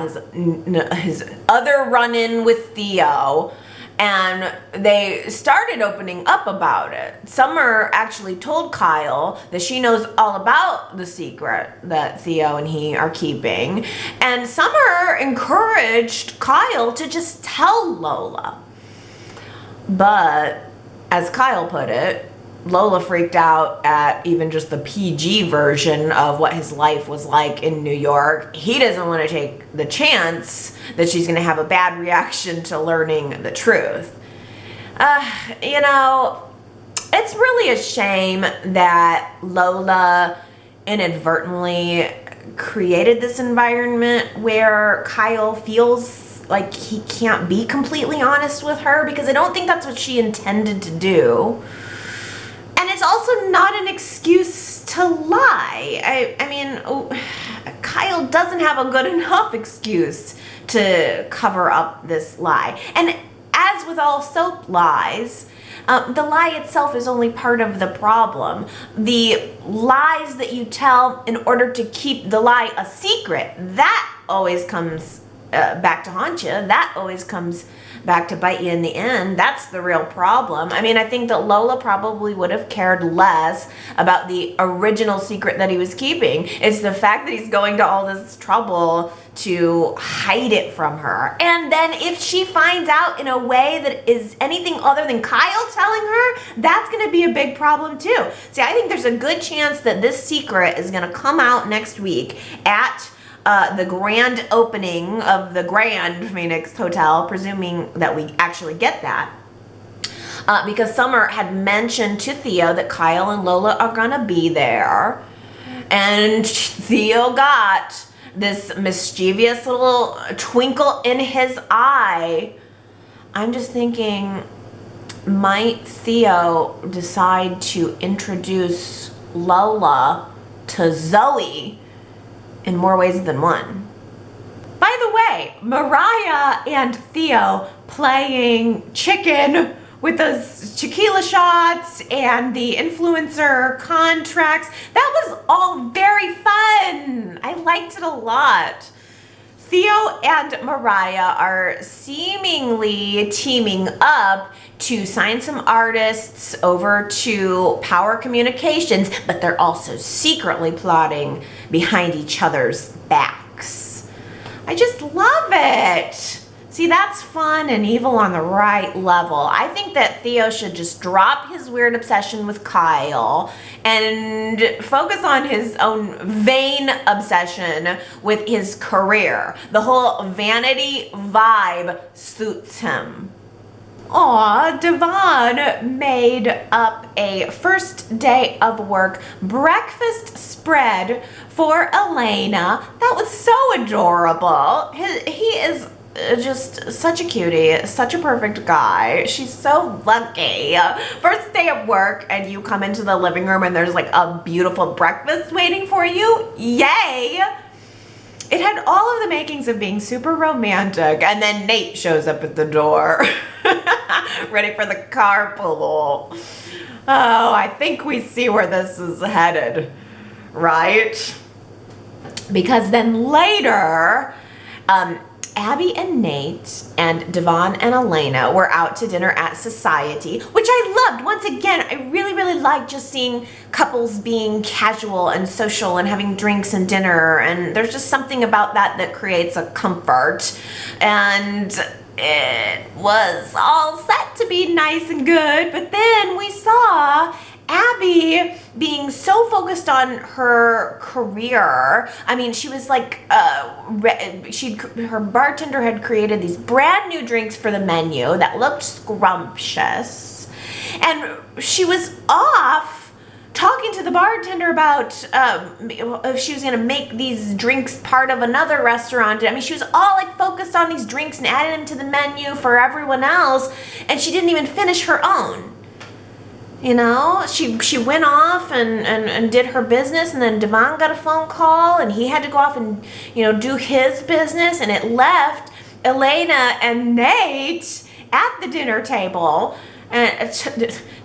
his other run-in with Theo, and they started opening up about it. Summer actually told Kyle that she knows all about the secret that Theo and he are keeping, and Summer encouraged Kyle to just tell Lola. But as Kyle put it, Lola freaked out at even just the PG version of what his life was like in New York. He doesn't want to take the chance that she's going to have a bad reaction to learning the truth. You know, it's really a shame that Lola inadvertently created this environment where Kyle feels like he can't be completely honest with her, because I don't think that's what she intended to do. And it's also not an excuse to lie. I mean, Kyle doesn't have a good enough excuse to cover up this lie. And as with all soap lies, the lie itself is only part of the problem. The lies that you tell in order to keep the lie a secret, that always comes back to haunt you. That always comes back to bite you in the end. That's the real problem. I mean, I think that Lola probably would have cared less about the original secret that he was keeping. It's the fact that he's going to all this trouble to hide it from her. And then if she finds out in a way that is anything other than Kyle telling her, that's going to be a big problem too. See, I think there's a good chance that this secret is going to come out next week at the grand opening of the Grand Phoenix Hotel, presuming that we actually get that. Because Summer had mentioned to Theo that Kyle and Lola are gonna be there. And Theo got this mischievous little twinkle in his eye. I'm just thinking, might Theo decide to introduce Lola to Zoe in more ways than one? By the way, Mariah and Theo playing chicken with those tequila shots and the influencer contracts, that was all very fun. I liked it a lot. Theo and Mariah are seemingly teaming up to sign some artists over to Power Communications, but they're also secretly plotting behind each other's backs. I just love it. See, that's fun and evil on the right level. I think that Theo should just drop his weird obsession with Kyle and focus on his own vain obsession with his career. The whole vanity vibe suits him. Aw, Devon made up a first day of work breakfast spread for Elena. That was so adorable. He is just such a cutie, such a perfect guy. She's so lucky. First day of work and you come into the living room and there's like a beautiful breakfast waiting for you. Yay! It had all of the makings of being super romantic, and then Nate shows up at the door ready for the carpool. Oh, I think we see where this is headed, right? Because then later, Abby and Nate and Devon and Elena were out to dinner at Society, which I loved. Once again, I really, really liked just seeing couples being casual and social and having drinks and dinner, and there's just something about that that creates a comfort. And it was all set to be nice and good, but then we saw Abby being so focused on her career. I mean, she was like, her bartender had created these brand new drinks for the menu that looked scrumptious. And she was off talking to the bartender about if she was gonna make these drinks part of another restaurant. I mean, she was all like focused on these drinks and adding them to the menu for everyone else, and she didn't even finish her own. You know, she went off and did her business, and then Devon got a phone call and he had to go off and, you know, do his business, and it left Elena and Nate at the dinner table and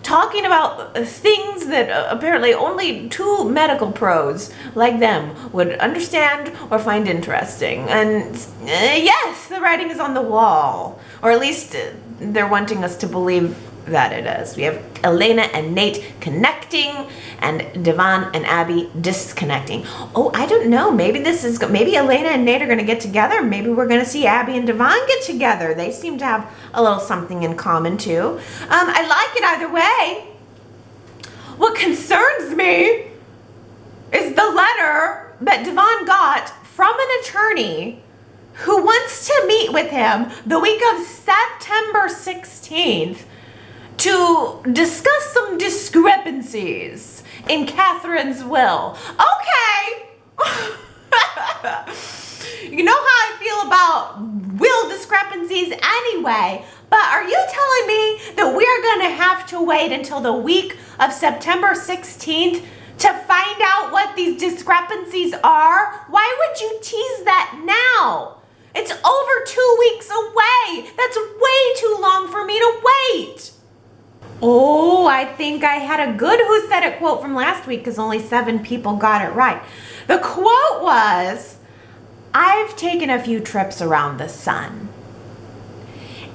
talking about things that apparently only two medical pros like them would understand or find interesting. And yes, the writing is on the wall, or at least they're wanting us to believe that it is. We have Elena and Nate connecting and Devon and Abby disconnecting. Oh, I don't know. Maybe Elena and Nate are going to get together. Maybe we're going to see Abby and Devon get together. They seem to have a little something in common too. I like it either way. What concerns me is the letter that Devon got from an attorney who wants to meet with him the week of September 16th to discuss some discrepancies in Katherine's will. Okay. You know how I feel about will discrepancies anyway, but are you telling me that we are going to have to wait until the week of September 16th to find out what these discrepancies are? Why would you tease that now? It's over 2 weeks away. That's way too long for me to wait. Oh, I think I had a good Who Said It quote from last week because only 7 people got it right. The quote was, "I've taken a few trips around the sun."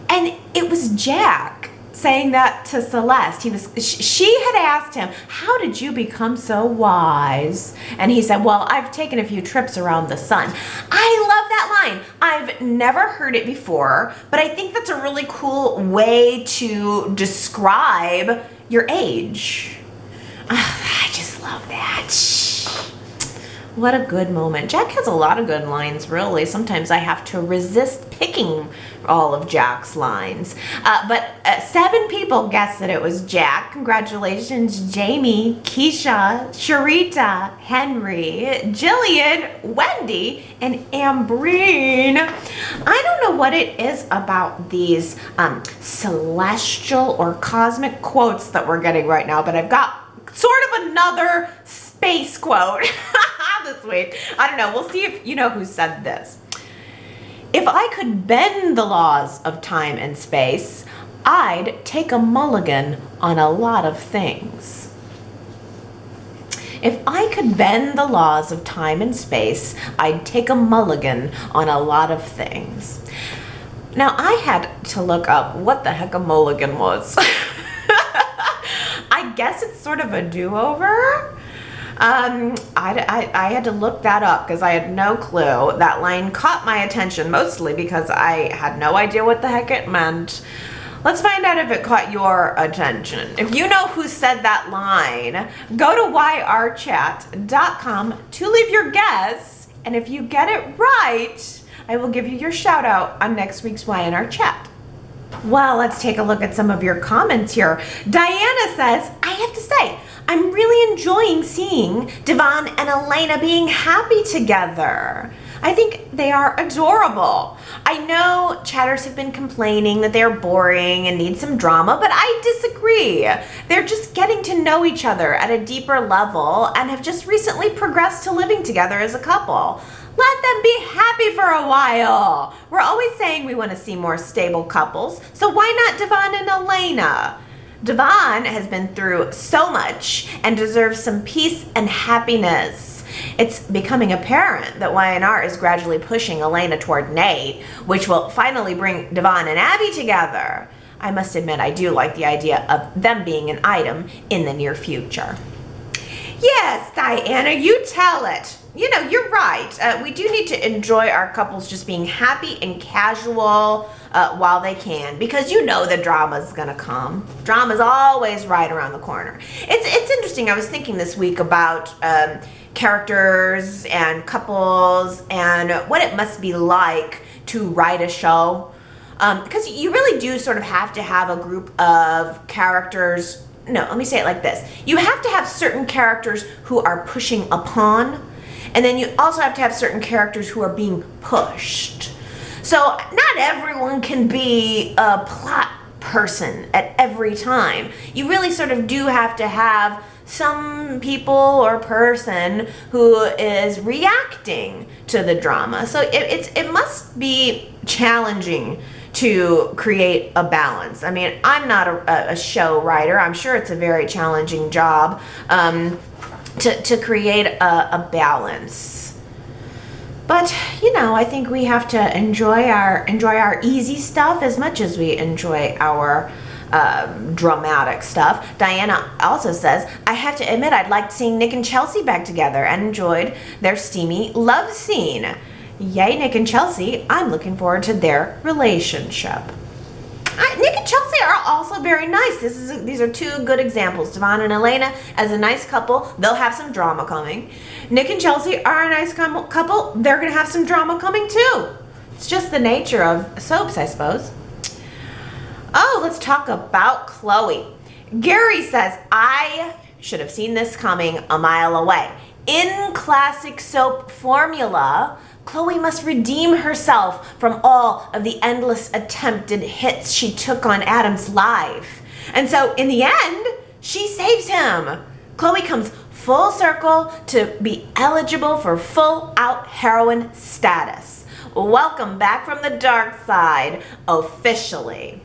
And it was Jack saying that to Celeste. She had asked him, "How did you become so wise?" And he said, "Well, I've taken a few trips around the sun." I love that line. I've never heard it before, but I think that's a really cool way to describe your age. I just love that. What a good moment. Jack has a lot of good lines, really. Sometimes I have to resist picking all of Jack's lines. But 7 people guessed that it was Jack. Congratulations, Jamie, Keisha, Sharita, Henry, Jillian, Wendy, and Ambreen. I don't know what it is about these celestial or cosmic quotes that we're getting right now, but I've got sort of another space quote this week. I don't know. We'll see if you know who said this. If I could bend the laws of time and space, I'd take a mulligan on a lot of things. If I could bend the laws of time and space, I'd take a mulligan on a lot of things. Now, I had to look up what the heck a mulligan was. I guess it's sort of a do-over. I had to look that up because I had no clue. That line caught my attention mostly because I had no idea what the heck it meant. Let's find out if it caught your attention. If you know who said that line, go to yrchat.com to leave your guess, and if you get it right, I will give you your shout out on next week's Y&R Chat. Well, let's take a look at some of your comments here. Diana says, I have to say, I'm really enjoying seeing Devon and Elena being happy together. I think they are adorable. I know chatters have been complaining that they're boring and need some drama, but I disagree. They're just getting to know each other at a deeper level and have just recently progressed to living together as a couple. Let them be happy for a while. We're always saying we want to see more stable couples, so why not Devon and Elena? Devon has been through so much and deserves some peace and happiness. It's becoming apparent that Y&R is gradually pushing Elena toward Nate, which will finally bring Devon and Abby together. I must admit, I do like the idea of them being an item in the near future. Yes, Diana, you tell it. You know, you're right. We do need to enjoy our couples just being happy and casual while they can, because you know the drama's gonna come. Drama's always right around the corner. It's interesting. I was thinking this week about characters and couples and what it must be like to write a show, because you really do sort of have to have a group of characters. No, let me say it like this. You have to have certain characters who are pushing upon, and then you also have to have certain characters who are being pushed. So not everyone can be a plot person at every time. You really sort of do have to have some people or person who is reacting to the drama. So it must be challenging to create a balance. I mean, I'm not a show writer. I'm sure it's a very challenging job to create a balance. But you know, I think we have to enjoy our easy stuff as much as we enjoy our dramatic stuff. Diana also says, I have to admit I'd liked seeing Nick and Chelsea back together and enjoyed their steamy love scene. Yay, Nick and Chelsea. I'm looking forward to their relationship. Nick and Chelsea are also very nice. These are 2 good examples. Devon and Elena as a nice couple. They'll have some drama coming. Nick and Chelsea are a nice couple. They're going to have some drama coming too. It's just the nature of soaps, I suppose. Oh, let's talk about Chloe. Gary says, I should have seen this coming a mile away. In classic soap formula, Chloe must redeem herself from all of the endless attempted hits she took on Adam's life. And so in the end, she saves him. Chloe comes full circle to be eligible for full-out heroine status. Welcome back from the dark side, officially.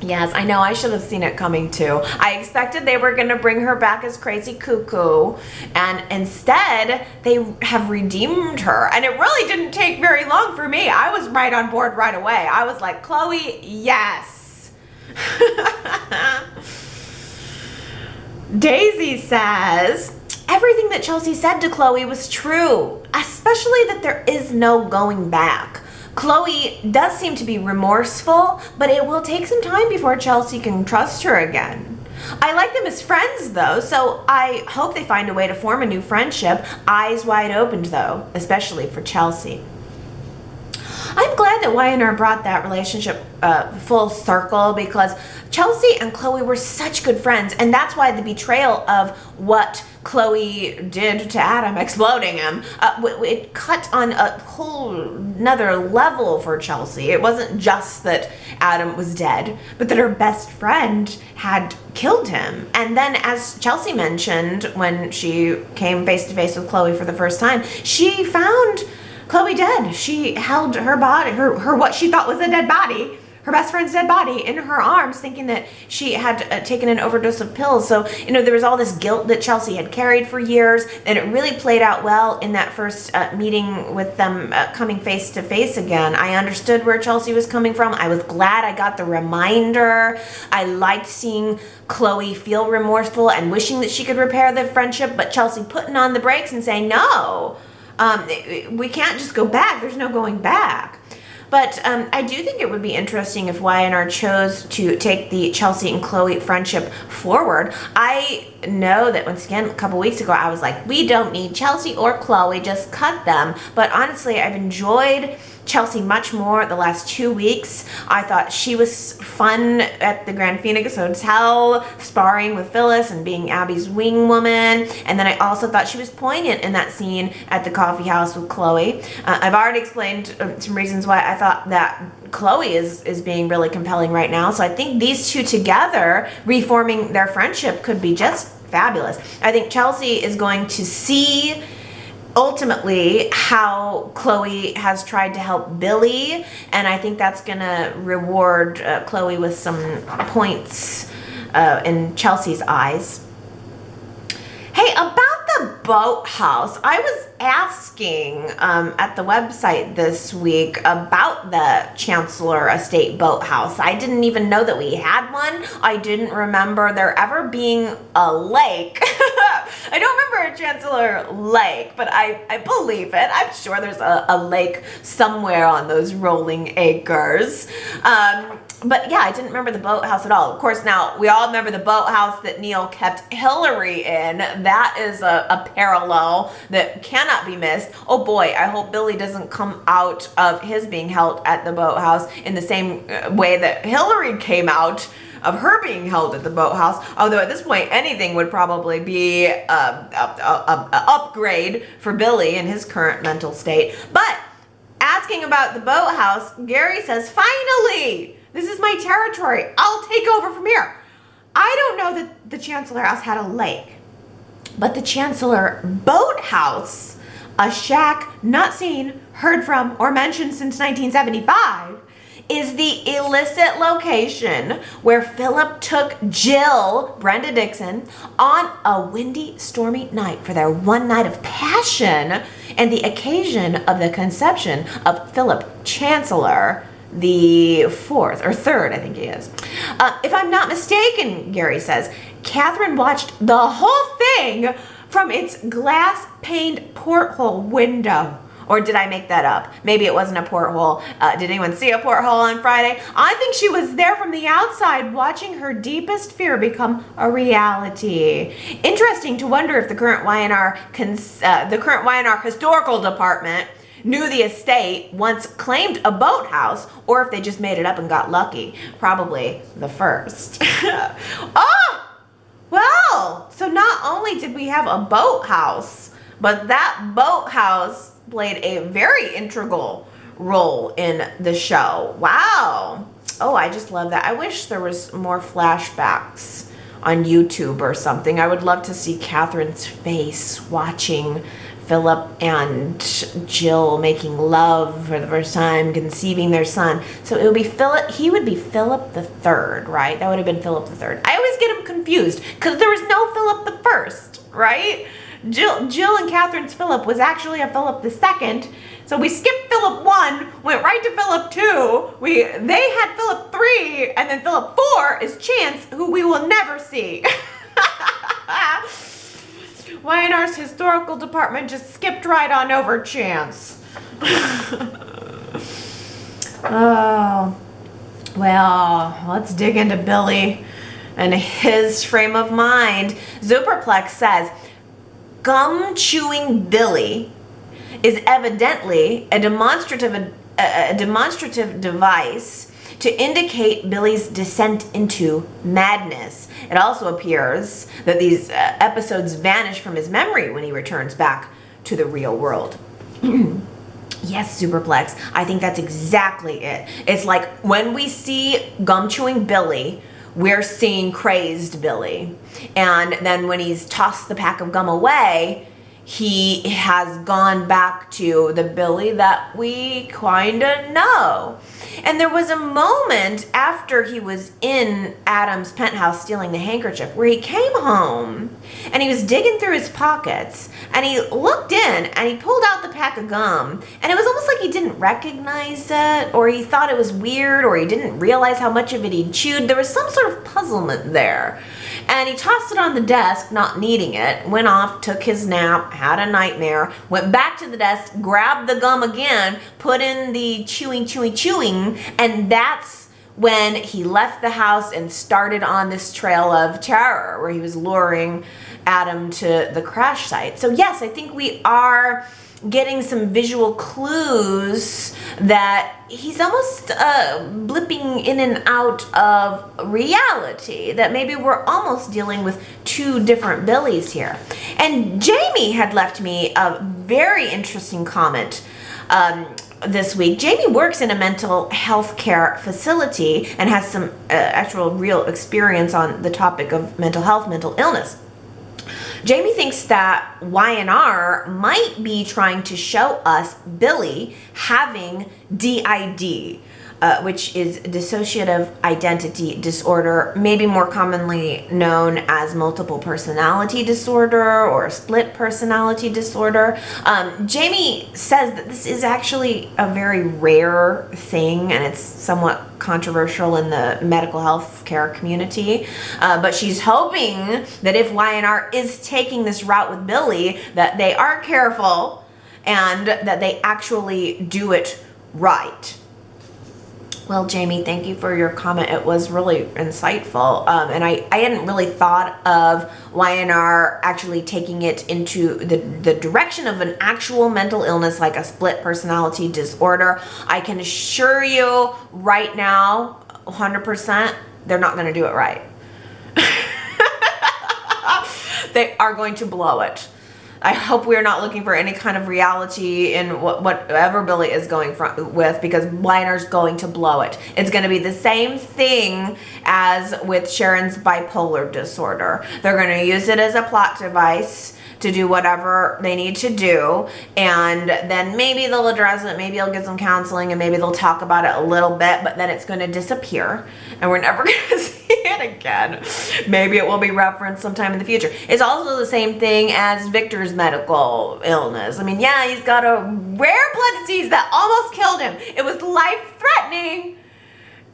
Yes, I know, I should have seen it coming too. I expected they were going to bring her back as crazy cuckoo, and instead they have redeemed her. And it really didn't take very long for me. I was right on board right away. I was like, Chloe, yes. Daisy says, everything that Chelsea said to Chloe was true, especially that there is no going back. Chloe does seem to be remorseful, but it will take some time before Chelsea can trust her again. I like them as friends, though, so I hope they find a way to form a new friendship. Eyes wide open, though, especially for Chelsea. I'm glad that Y&R brought that relationship full circle, because Chelsea and Chloe were such good friends, and that's why the betrayal of what Chloe did to Adam, exploding him, it cut on a whole another level for Chelsea. It wasn't just that Adam was dead, but that her best friend had killed him. And then, as Chelsea mentioned when she came face to face with Chloe for the first time, she found Chloe dead. She held her body, her what she thought was a dead body, her best friend's dead body, in her arms, thinking that she had taken an overdose of pills. So, there was all this guilt that Chelsea had carried for years, and it really played out well in that first meeting with them coming face to face again. I understood where Chelsea was coming from. I was glad I got the reminder. I liked seeing Chloe feel remorseful and wishing that she could repair the friendship, but Chelsea putting on the brakes and saying, no, we can't just go back. There's no going back. But I do think it would be interesting if Y&R chose to take the Chelsea and Chloe friendship forward. I know that, once again, a couple weeks ago, I was like, we don't need Chelsea or Chloe, just cut them. But honestly, I've enjoyed Chelsea much more the last 2 weeks. I thought she was fun at the Grand Phoenix Hotel, sparring with Phyllis and being Abby's wing woman. And then I also thought she was poignant in that scene at the coffee house with Chloe. I've already explained some reasons why I thought that Chloe is being really compelling right now. So I think these two together, reforming their friendship, could be just fabulous. I think Chelsea is going to see ultimately how Chloe has tried to help Billy, and I think that's gonna reward Chloe with some points in Chelsea's eyes. Hey, about the boathouse, I was asking at the website this week about the Chancellor Estate boathouse. I didn't even know that we had one. I didn't remember there ever being a lake. I don't remember a Chancellor Lake, but I believe it. I'm sure there's a lake somewhere on those rolling acres. But yeah, I didn't remember the boathouse at all. Of course, now we all remember the boathouse that Neil kept Hillary in. That is a parallel that cannot be missed. Oh boy, I hope Billy doesn't come out of his being held at the boathouse in the same way that Hillary came out of her being held at the boathouse. Although at this point, anything would probably be a upgrade for Billy in his current mental state. But asking about the boathouse, Gary says, finally! This is my territory. I'll take over from here. I don't know that the Chancellor House had a lake, but the Chancellor Boathouse, a shack not seen, heard from, or mentioned since 1975, is the illicit location where Philip took Jill, Brenda Dixon, on a windy, stormy night for their one night of passion and the occasion of the conception of Philip Chancellor the fourth, or third, I think he is. If I'm not mistaken, Gary says, Katherine watched the whole thing from its glass-paned porthole window. Or did I make that up? Maybe it wasn't a porthole. Did anyone see a porthole on Friday? I think she was there from the outside watching her deepest fear become a reality. Interesting to wonder if the current Y&R historical department knew the estate once claimed a boathouse, or if they just made it up and got lucky. Probably the first. Oh! Well, so not only did we have a boathouse, but that boathouse played a very integral role in the show. Wow. Oh, I just love that. I wish there was more flashbacks on YouTube or something. I would love to see Katherine's face watching Philip and Jill making love for the first time, conceiving their son. So it would be Philip, he would be Philip the Third, right? That would have been Philip the Third. I always get him confused because there was no Philip the First, right? Jill and Katherine's Philip was actually a Philip the Second. So we skipped Philip 1, went right to Philip 2. They had Philip 3, and then Philip 4 is Chance, who we will never see. Y&R's historical department just skipped right on over Chance. Oh, well, let's dig into Billy. and his frame of mind. Superplex says, gum chewing Billy is evidently a demonstrative device to indicate Billy's descent into madness. It also appears that these episodes vanish from his memory when he returns back to the real world. Yes, Superplex, I think that's exactly it. It's like when we see gum chewing Billy, we're seeing crazed Billy. And then when he's tossed the pack of gum away, he has gone back to the Billy that we kind of know. And there was a moment after he was in Adam's penthouse stealing the handkerchief where he came home and he was digging through his pockets and he looked in and he pulled out the pack of gum, and it was almost like he didn't recognize it, or he thought it was weird, or he didn't realize how much of it he'd chewed. There was some sort of puzzlement there. And he tossed it on the desk, not needing it, went off, took his nap, had a nightmare, went back to the desk, grabbed the gum again, put in the chewing, and that's when he left the house and started on this trail of terror where he was luring Adam to the crash site. So yes, I think we are getting some visual clues that he's almost blipping in and out of reality, that maybe we're almost dealing with two different Billies here. And Jamie had left me a very interesting comment this week. Jamie works in a mental health care facility and has some actual real experience on the topic of mental health, mental illness. Jamie thinks that Y&R might be trying to show us Billy having DID, which is dissociative identity disorder, maybe more commonly known as multiple personality disorder or split personality disorder. Jamie says that this is actually a very rare thing and it's somewhat controversial in the medical health care community, but she's hoping that if Y&R is taking this route with Billy, that they are careful and that they actually do it right. Well, Jamie, thank you for your comment. It was really insightful. And I hadn't really thought of Y&R actually taking it into the direction of an actual mental illness like a split personality disorder. I can assure you right now, 100%, they're not going to do it right. They are going to blow it. I hope we're not looking for any kind of reality in whatever Billy is going with, because Y&R's going to blow it. It's going to be the same thing as with Sharon's bipolar disorder. They're going to use it as a plot device to do whatever they need to do, and then maybe they'll address it, maybe they'll get some counseling, and maybe they'll talk about it a little bit, but then it's going to disappear and we're never going to see it again. Maybe it will be referenced sometime in the future. It's also the same thing as Victor's medical illness. I mean, yeah, he's got a rare blood disease that almost killed him. It was life-threatening.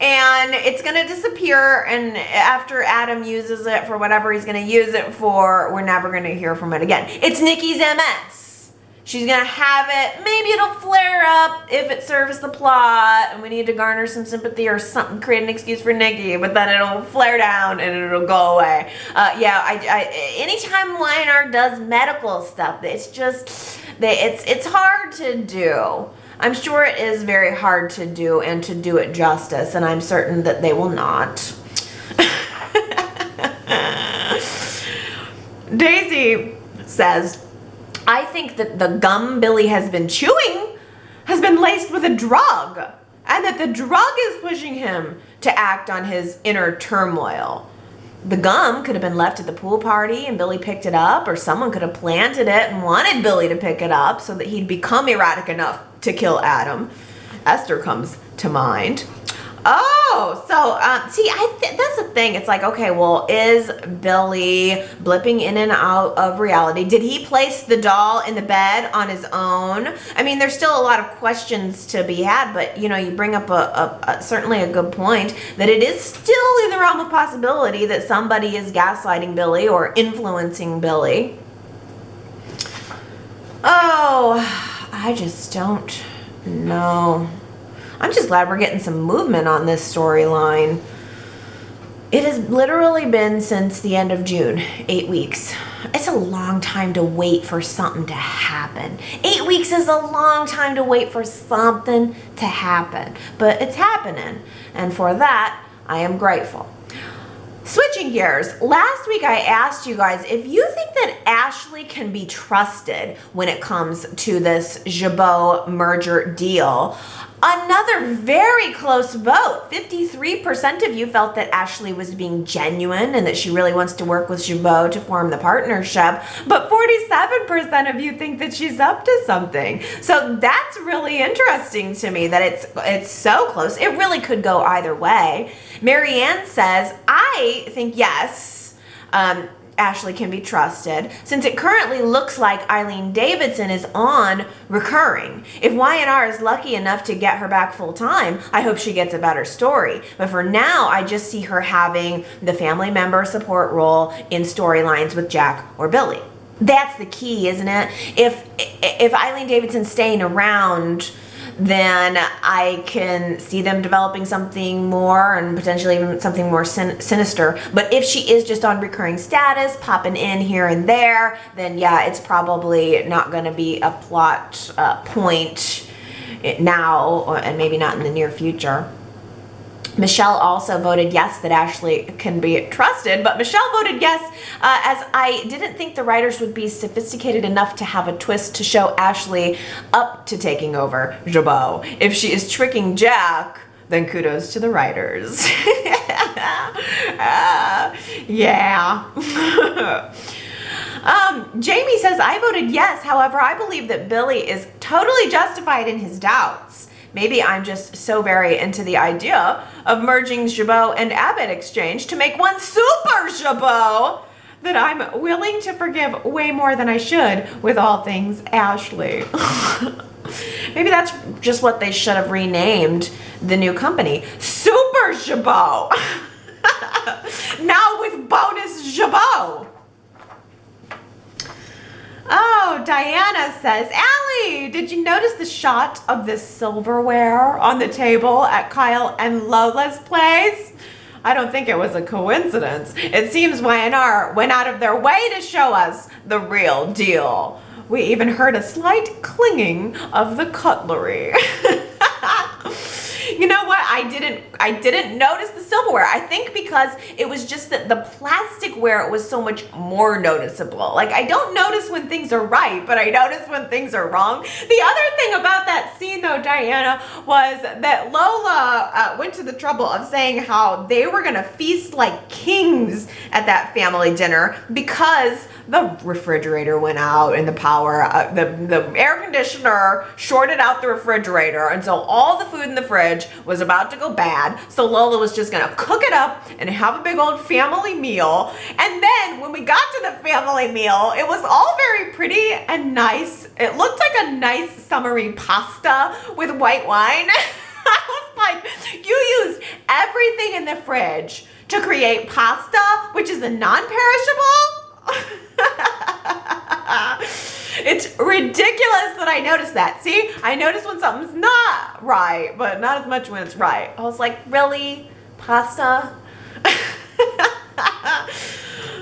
And it's going to disappear, and after Adam uses it for whatever he's going to use it for, we're never going to hear from it again. It's Nikki's MS. She's going to have it. Maybe it'll flare up if it serves the plot, and we need to garner some sympathy or something, create an excuse for Nikki, but then it'll flare down and it'll go away. Anytime Y&R does medical stuff, it's just, it's hard to do. I'm sure it is very hard to do and to do it justice, and I'm certain that they will not. Daisy says, I think that the gum Billy has been chewing has been laced with a drug, and that the drug is pushing him to act on his inner turmoil. The gum could have been left at the pool party and Billy picked it up, or someone could have planted it and wanted Billy to pick it up so that he'd become erratic enough to kill Adam. Esther comes to mind. Oh, so see, that's the thing. It's like, okay, well, is Billy blipping in and out of reality? Did he place the doll in the bed on his own? I mean, there's still a lot of questions to be had, but you know, you bring up certainly a good point that it is still in the realm of possibility that somebody is gaslighting Billy or influencing Billy. Oh, I just don't know. I'm just glad we're getting some movement on this storyline. It has literally been since the end of June, 8 weeks. It's a long time to wait for something to happen. 8 weeks is a long time to wait for something to happen, but it's happening. And for that, I am grateful. Switching gears, last week I asked you guys if you think that Ashley can be trusted when it comes to this Jabot merger deal. Another very close vote. 53% of you felt that Ashley was being genuine and that she really wants to work with Jabot to form the partnership, but 47% of you think that she's up to something. So that's really interesting to me that it's so close. It really could go either way. Marianne says, I think yes, Ashley can be trusted, since it currently looks like Eileen Davidson is on recurring. If Y&R is lucky enough to get her back full time, I hope she gets a better story. But for now, I just see her having the family member support role in storylines with Jack or Billy. That's the key, isn't it? If Eileen Davidson's staying around, then I can see them developing something more and potentially even something more sinister. But if she is just on recurring status, popping in here and there, then yeah, it's probably not going to be a plot point now, and maybe not in the near future. Michelle also voted yes that Ashley can be trusted, but Michelle voted yes as I didn't think the writers would be sophisticated enough to have a twist to show Ashley up to taking over Jabot. If she is tricking Jack, then kudos to the writers. Yeah. Jamie says, I voted yes, however, I believe that Billy is totally justified in his doubts. Maybe I'm just so very into the idea of merging Jabot and Abbott Exchange to make one super Jabot that I'm willing to forgive way more than I should with all things Ashley. Maybe that's just what they should have renamed the new company. Super Jabot. Now with bonus Jabot. Oh, Diana says, Allie, did you notice the shot of the silverware on the table at Kyle and Lola's place? I don't think it was a coincidence. It seems Y&R went out of their way to show us the real deal. We even heard a slight clinging of the cutlery. You know what? I didn't notice the silverware. I think because it was just that the plasticware was so much more noticeable. Like, I don't notice when things are right, but I notice when things are wrong. The other thing about that scene, though, Diana, was that Lola went to the trouble of saying how they were gonna feast like kings at that family dinner because the refrigerator went out and the power, the air conditioner shorted out the refrigerator, and so all the food in the fridge was about to go bad. So Lola was just gonna cook it up and have a big old family meal. And then when we got to the family meal, it was all very pretty and nice. It looked like a nice summery pasta with white wine. I was like, you used everything in the fridge to create pasta, which is a non-perishable? It's ridiculous that I noticed that. See, I notice when something's not right, but not as much when it's right. I was like, really? Pasta?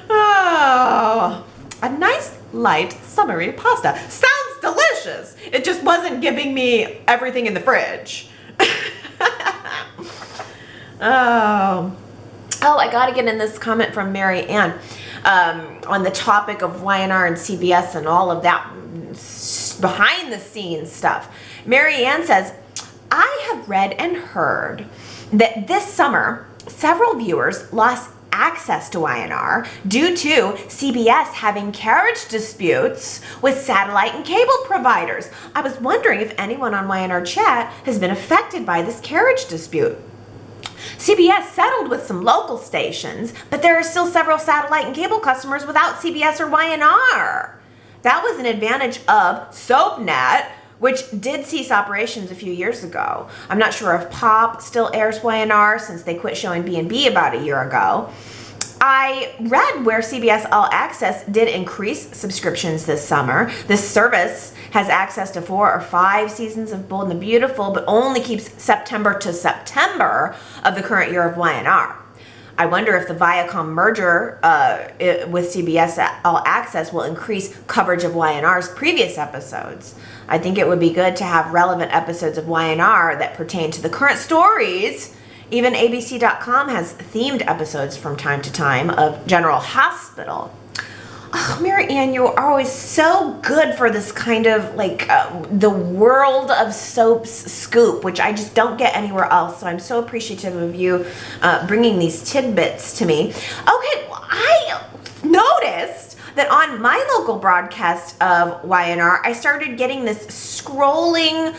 Oh, a nice, light, summery pasta. Sounds delicious. It just wasn't giving me everything in the fridge. Oh, I gotta get in this comment from Mary Ann. On the topic of Y&R and CBS and all of that behind the scenes stuff. Mary Ann says, I have read and heard that this summer, several viewers lost access to Y&R due to CBS having carriage disputes with satellite and cable providers. I was wondering if anyone on Y&R Chat has been affected by this carriage dispute. CBS settled with some local stations, but there are still several satellite and cable customers without CBS or Y&R. That was an advantage of SoapNet, which did cease operations a few years ago. I'm not sure if Pop still airs Y&R since they quit showing B&B about a year ago. I read where CBS All Access did increase subscriptions this summer. This service has access to 4 or 5 seasons of Bold and the Beautiful, but only keeps September to September of the current year of Y&R. I wonder if the Viacom merger with CBS All Access will increase coverage of Y&R's previous episodes. I think it would be good to have relevant episodes of Y&R that pertain to the current stories. Even ABC.com has themed episodes from time to time of General Hospital. Oh, Mary Ann, you are always so good for this kind of like the world of soaps scoop, which I just don't get anywhere else. So I'm so appreciative of you bringing these tidbits to me. Okay, well, I noticed that on my local broadcast of Y&R, I started getting this scrolling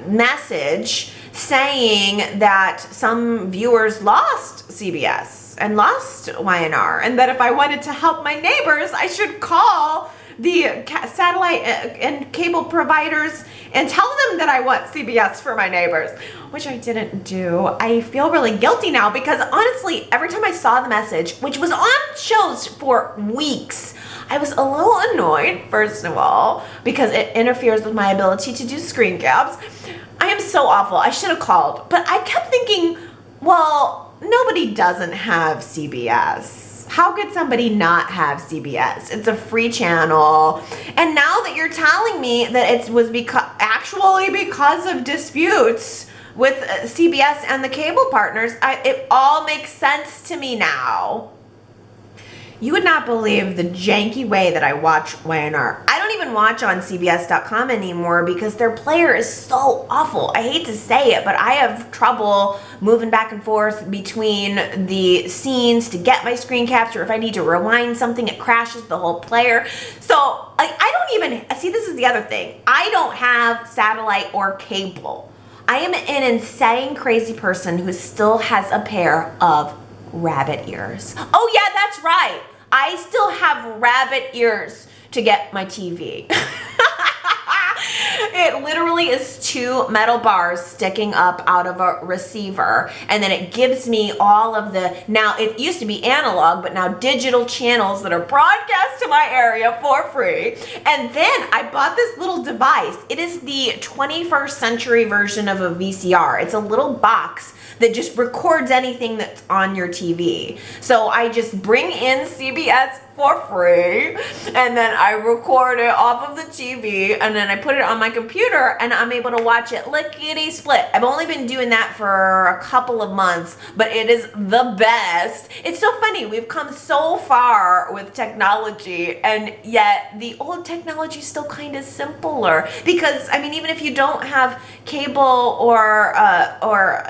message saying that some viewers lost CBS and lost Y&R, and that if I wanted to help my neighbors, I should call the satellite and cable providers and tell them that I want CBS for my neighbors, which I didn't do. I feel really guilty now because honestly, every time I saw the message, which was on shows for weeks, I was a little annoyed, first of all, because it interferes with my ability to do screen caps. I am so awful. I should have called, but I kept thinking, well, nobody doesn't have CBS. How could somebody not have CBS? It's a free channel. And now that you're telling me that it was actually because of disputes with CBS and the cable partners, it all makes sense to me now. You would not believe the janky way that I watch Y&R. I don't even watch on CBS.com anymore because their player is so awful. I hate to say it, but I have trouble moving back and forth between the scenes to get my screen caps, or if I need to rewind something, it crashes the whole player. So I don't even, see, this is the other thing. I don't have satellite or cable. I am an insane, crazy person who still has a pair of rabbit ears. Oh yeah, that's right. I still have rabbit ears to get my TV. It literally is two metal bars sticking up out of a receiver, and then it gives me all of the, now it used to be analog, but now digital channels that are broadcast to my area for free. And then I bought this little device. It is the 21st century version of a VCR. It's a little box that just records anything that's on your TV. So I just bring in CBS for free, and then I record it off of the TV, and then I put it on my computer, and I'm able to watch it lickety split. I've only been doing that for a couple of months, but it is the best. It's so funny, we've come so far with technology, and yet the old technology is still kind of simpler, because I mean, even if you don't have cable or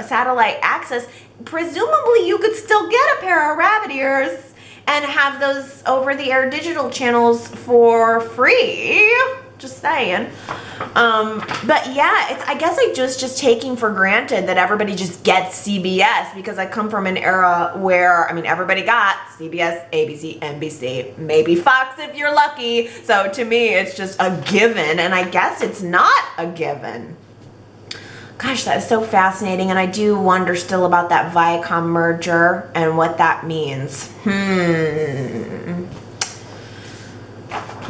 satellite access, presumably you could still get a pair of rabbit ears and have those over-the-air digital channels for free. Just saying. But yeah, I guess I just taking for granted that everybody just gets CBS, because I come from an era where, I mean, everybody got CBS, ABC, NBC, maybe Fox if you're lucky. So to me, it's just a given, and I guess it's not a given. Gosh, that is so fascinating, and I do wonder still about that Viacom merger and what that means.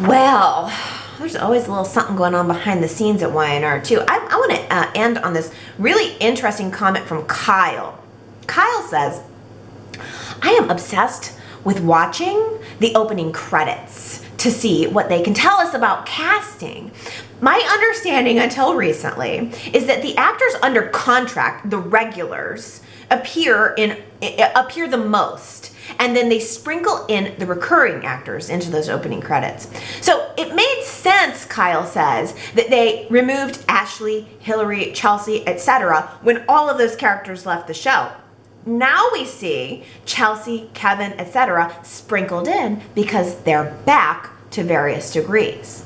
Well, there's always a little something going on behind the scenes at Y&R too. I want to end on this really interesting comment from Kyle. Kyle says, I am obsessed with watching the opening credits to see what they can tell us about casting. My understanding until recently is that the actors under contract, the regulars, appear the most, and then they sprinkle in the recurring actors into those opening credits. So it made sense, Kyle says, that they removed Ashley, Hillary, Chelsea, etc. when all of those characters left the show. Now we see Chelsea, Kevin, etc. sprinkled in because they're back to various degrees.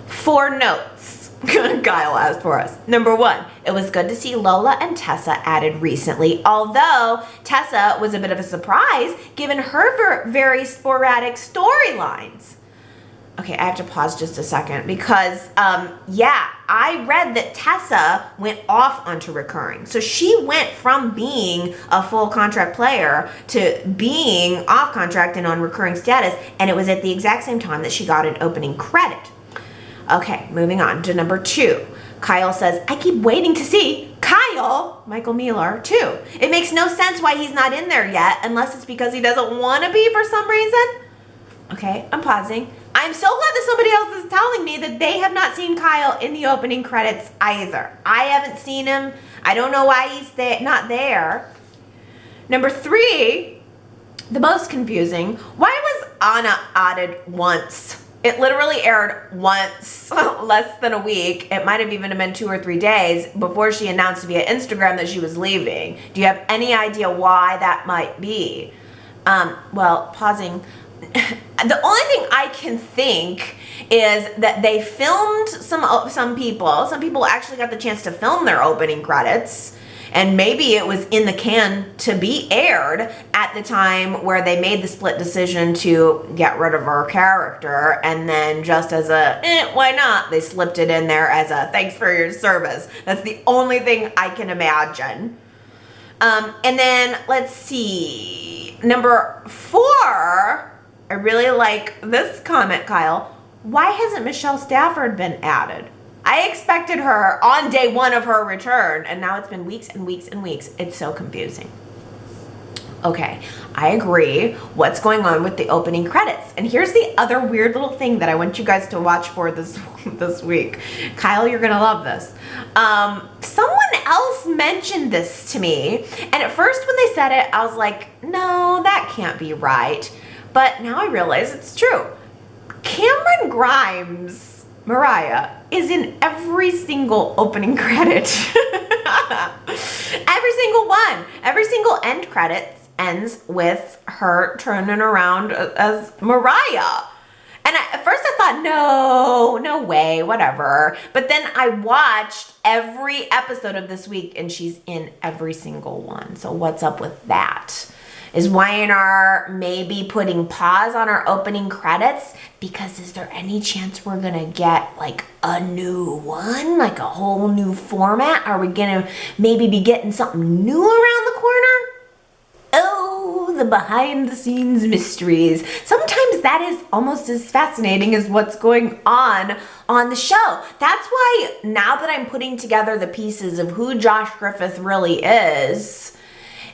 4 notes Kyle asked for us. Number 1, it was good to see Lola and Tessa added recently, although Tessa was a bit of a surprise given her very sporadic storylines. Okay, I have to pause just a second because, yeah, I read that Tessa went off onto recurring. So she went from being a full contract player to being off contract and on recurring status, and it was at the exact same time that she got an opening credit. Okay, moving on to number 2. Kyle says, I keep waiting to see Kyle Michael Miller, too. It makes no sense why he's not in there yet, unless it's because he doesn't want to be for some reason. Okay, I'm pausing. I'm so glad that somebody else is telling me that they have not seen Kyle in the opening credits either. I haven't seen him. I don't know why he's not there. Number 3, the most confusing. Why was Anna added once? It literally aired once, less than a week. It might have even been 2 or 3 days before she announced via Instagram that she was leaving. Do you have any idea why that might be? Well, pausing. The only thing I can think is that they filmed some people actually got the chance to film their opening credits, and maybe it was in the can to be aired at the time where they made the split decision to get rid of her character, and then just as a why not, they slipped it in there as a thanks for your service. That's the only thing I can imagine. And then let's see, number 4, I really like this comment, Kyle. Why hasn't Michelle Stafford been added? I expected her on day 1 of her return, and now it's been weeks and weeks and weeks. It's so confusing. Okay, I agree. What's going on with the opening credits? And here's the other weird little thing that I want you guys to watch for this week. Kyle, you're gonna love this. Someone else mentioned this to me, and at first when they said it, I was like, no, that can't be right. But now I realize it's true. Cameron Grimes, Mariah, is in every single opening credit. Every single one. Every single end credit ends with her turning around as Mariah. And at first I thought, no way, whatever. But then I watched every episode of this week and she's in every single one. So what's up with that? Is Y&R maybe putting pause on our opening credits? Because is there any chance we're gonna get like a new one? Like a whole new format? Are we gonna maybe be getting something new around the corner? Oh, the behind the scenes mysteries. Sometimes that is almost as fascinating as what's going on the show. That's why now that I'm putting together the pieces of who Josh Griffith really is,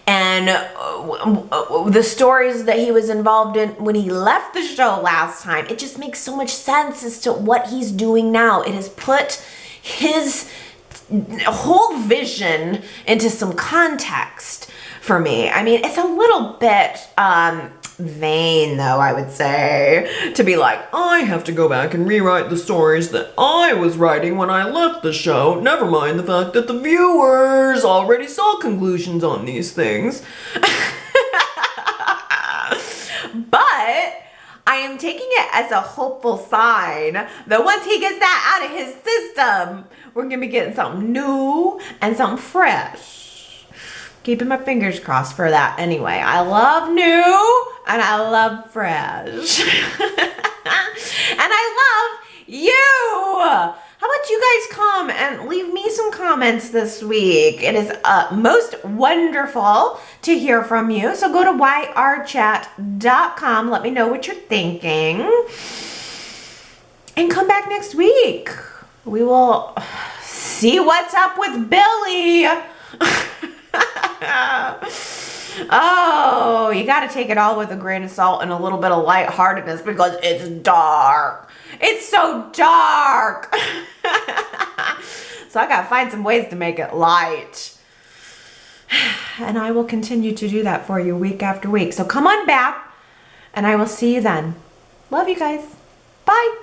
and the stories that he was involved in when he left the show last time, it just makes so much sense as to what he's doing now. It has put his whole vision into some context for me. I mean, it's a little bit vain, though, I would say, to be like, I have to go back and rewrite the stories that I was writing when I left the show. Never mind the fact that the viewers already saw conclusions on these things. But I am taking it as a hopeful sign that once he gets that out of his system, we're gonna be getting something new and something fresh. Keeping my fingers crossed for that anyway. I love new and I love fresh. And I love you. How about you guys come and leave me some comments this week? It is most wonderful to hear from you. So go to yrchat.com. Let me know what you're thinking. And come back next week. We will see what's up with Billy. Oh, you got to take it all with a grain of salt and a little bit of lightheartedness because it's dark. It's so dark. So I got to find some ways to make it light. And I will continue to do that for you week after week. So come on back and I will see you then. Love you guys. Bye.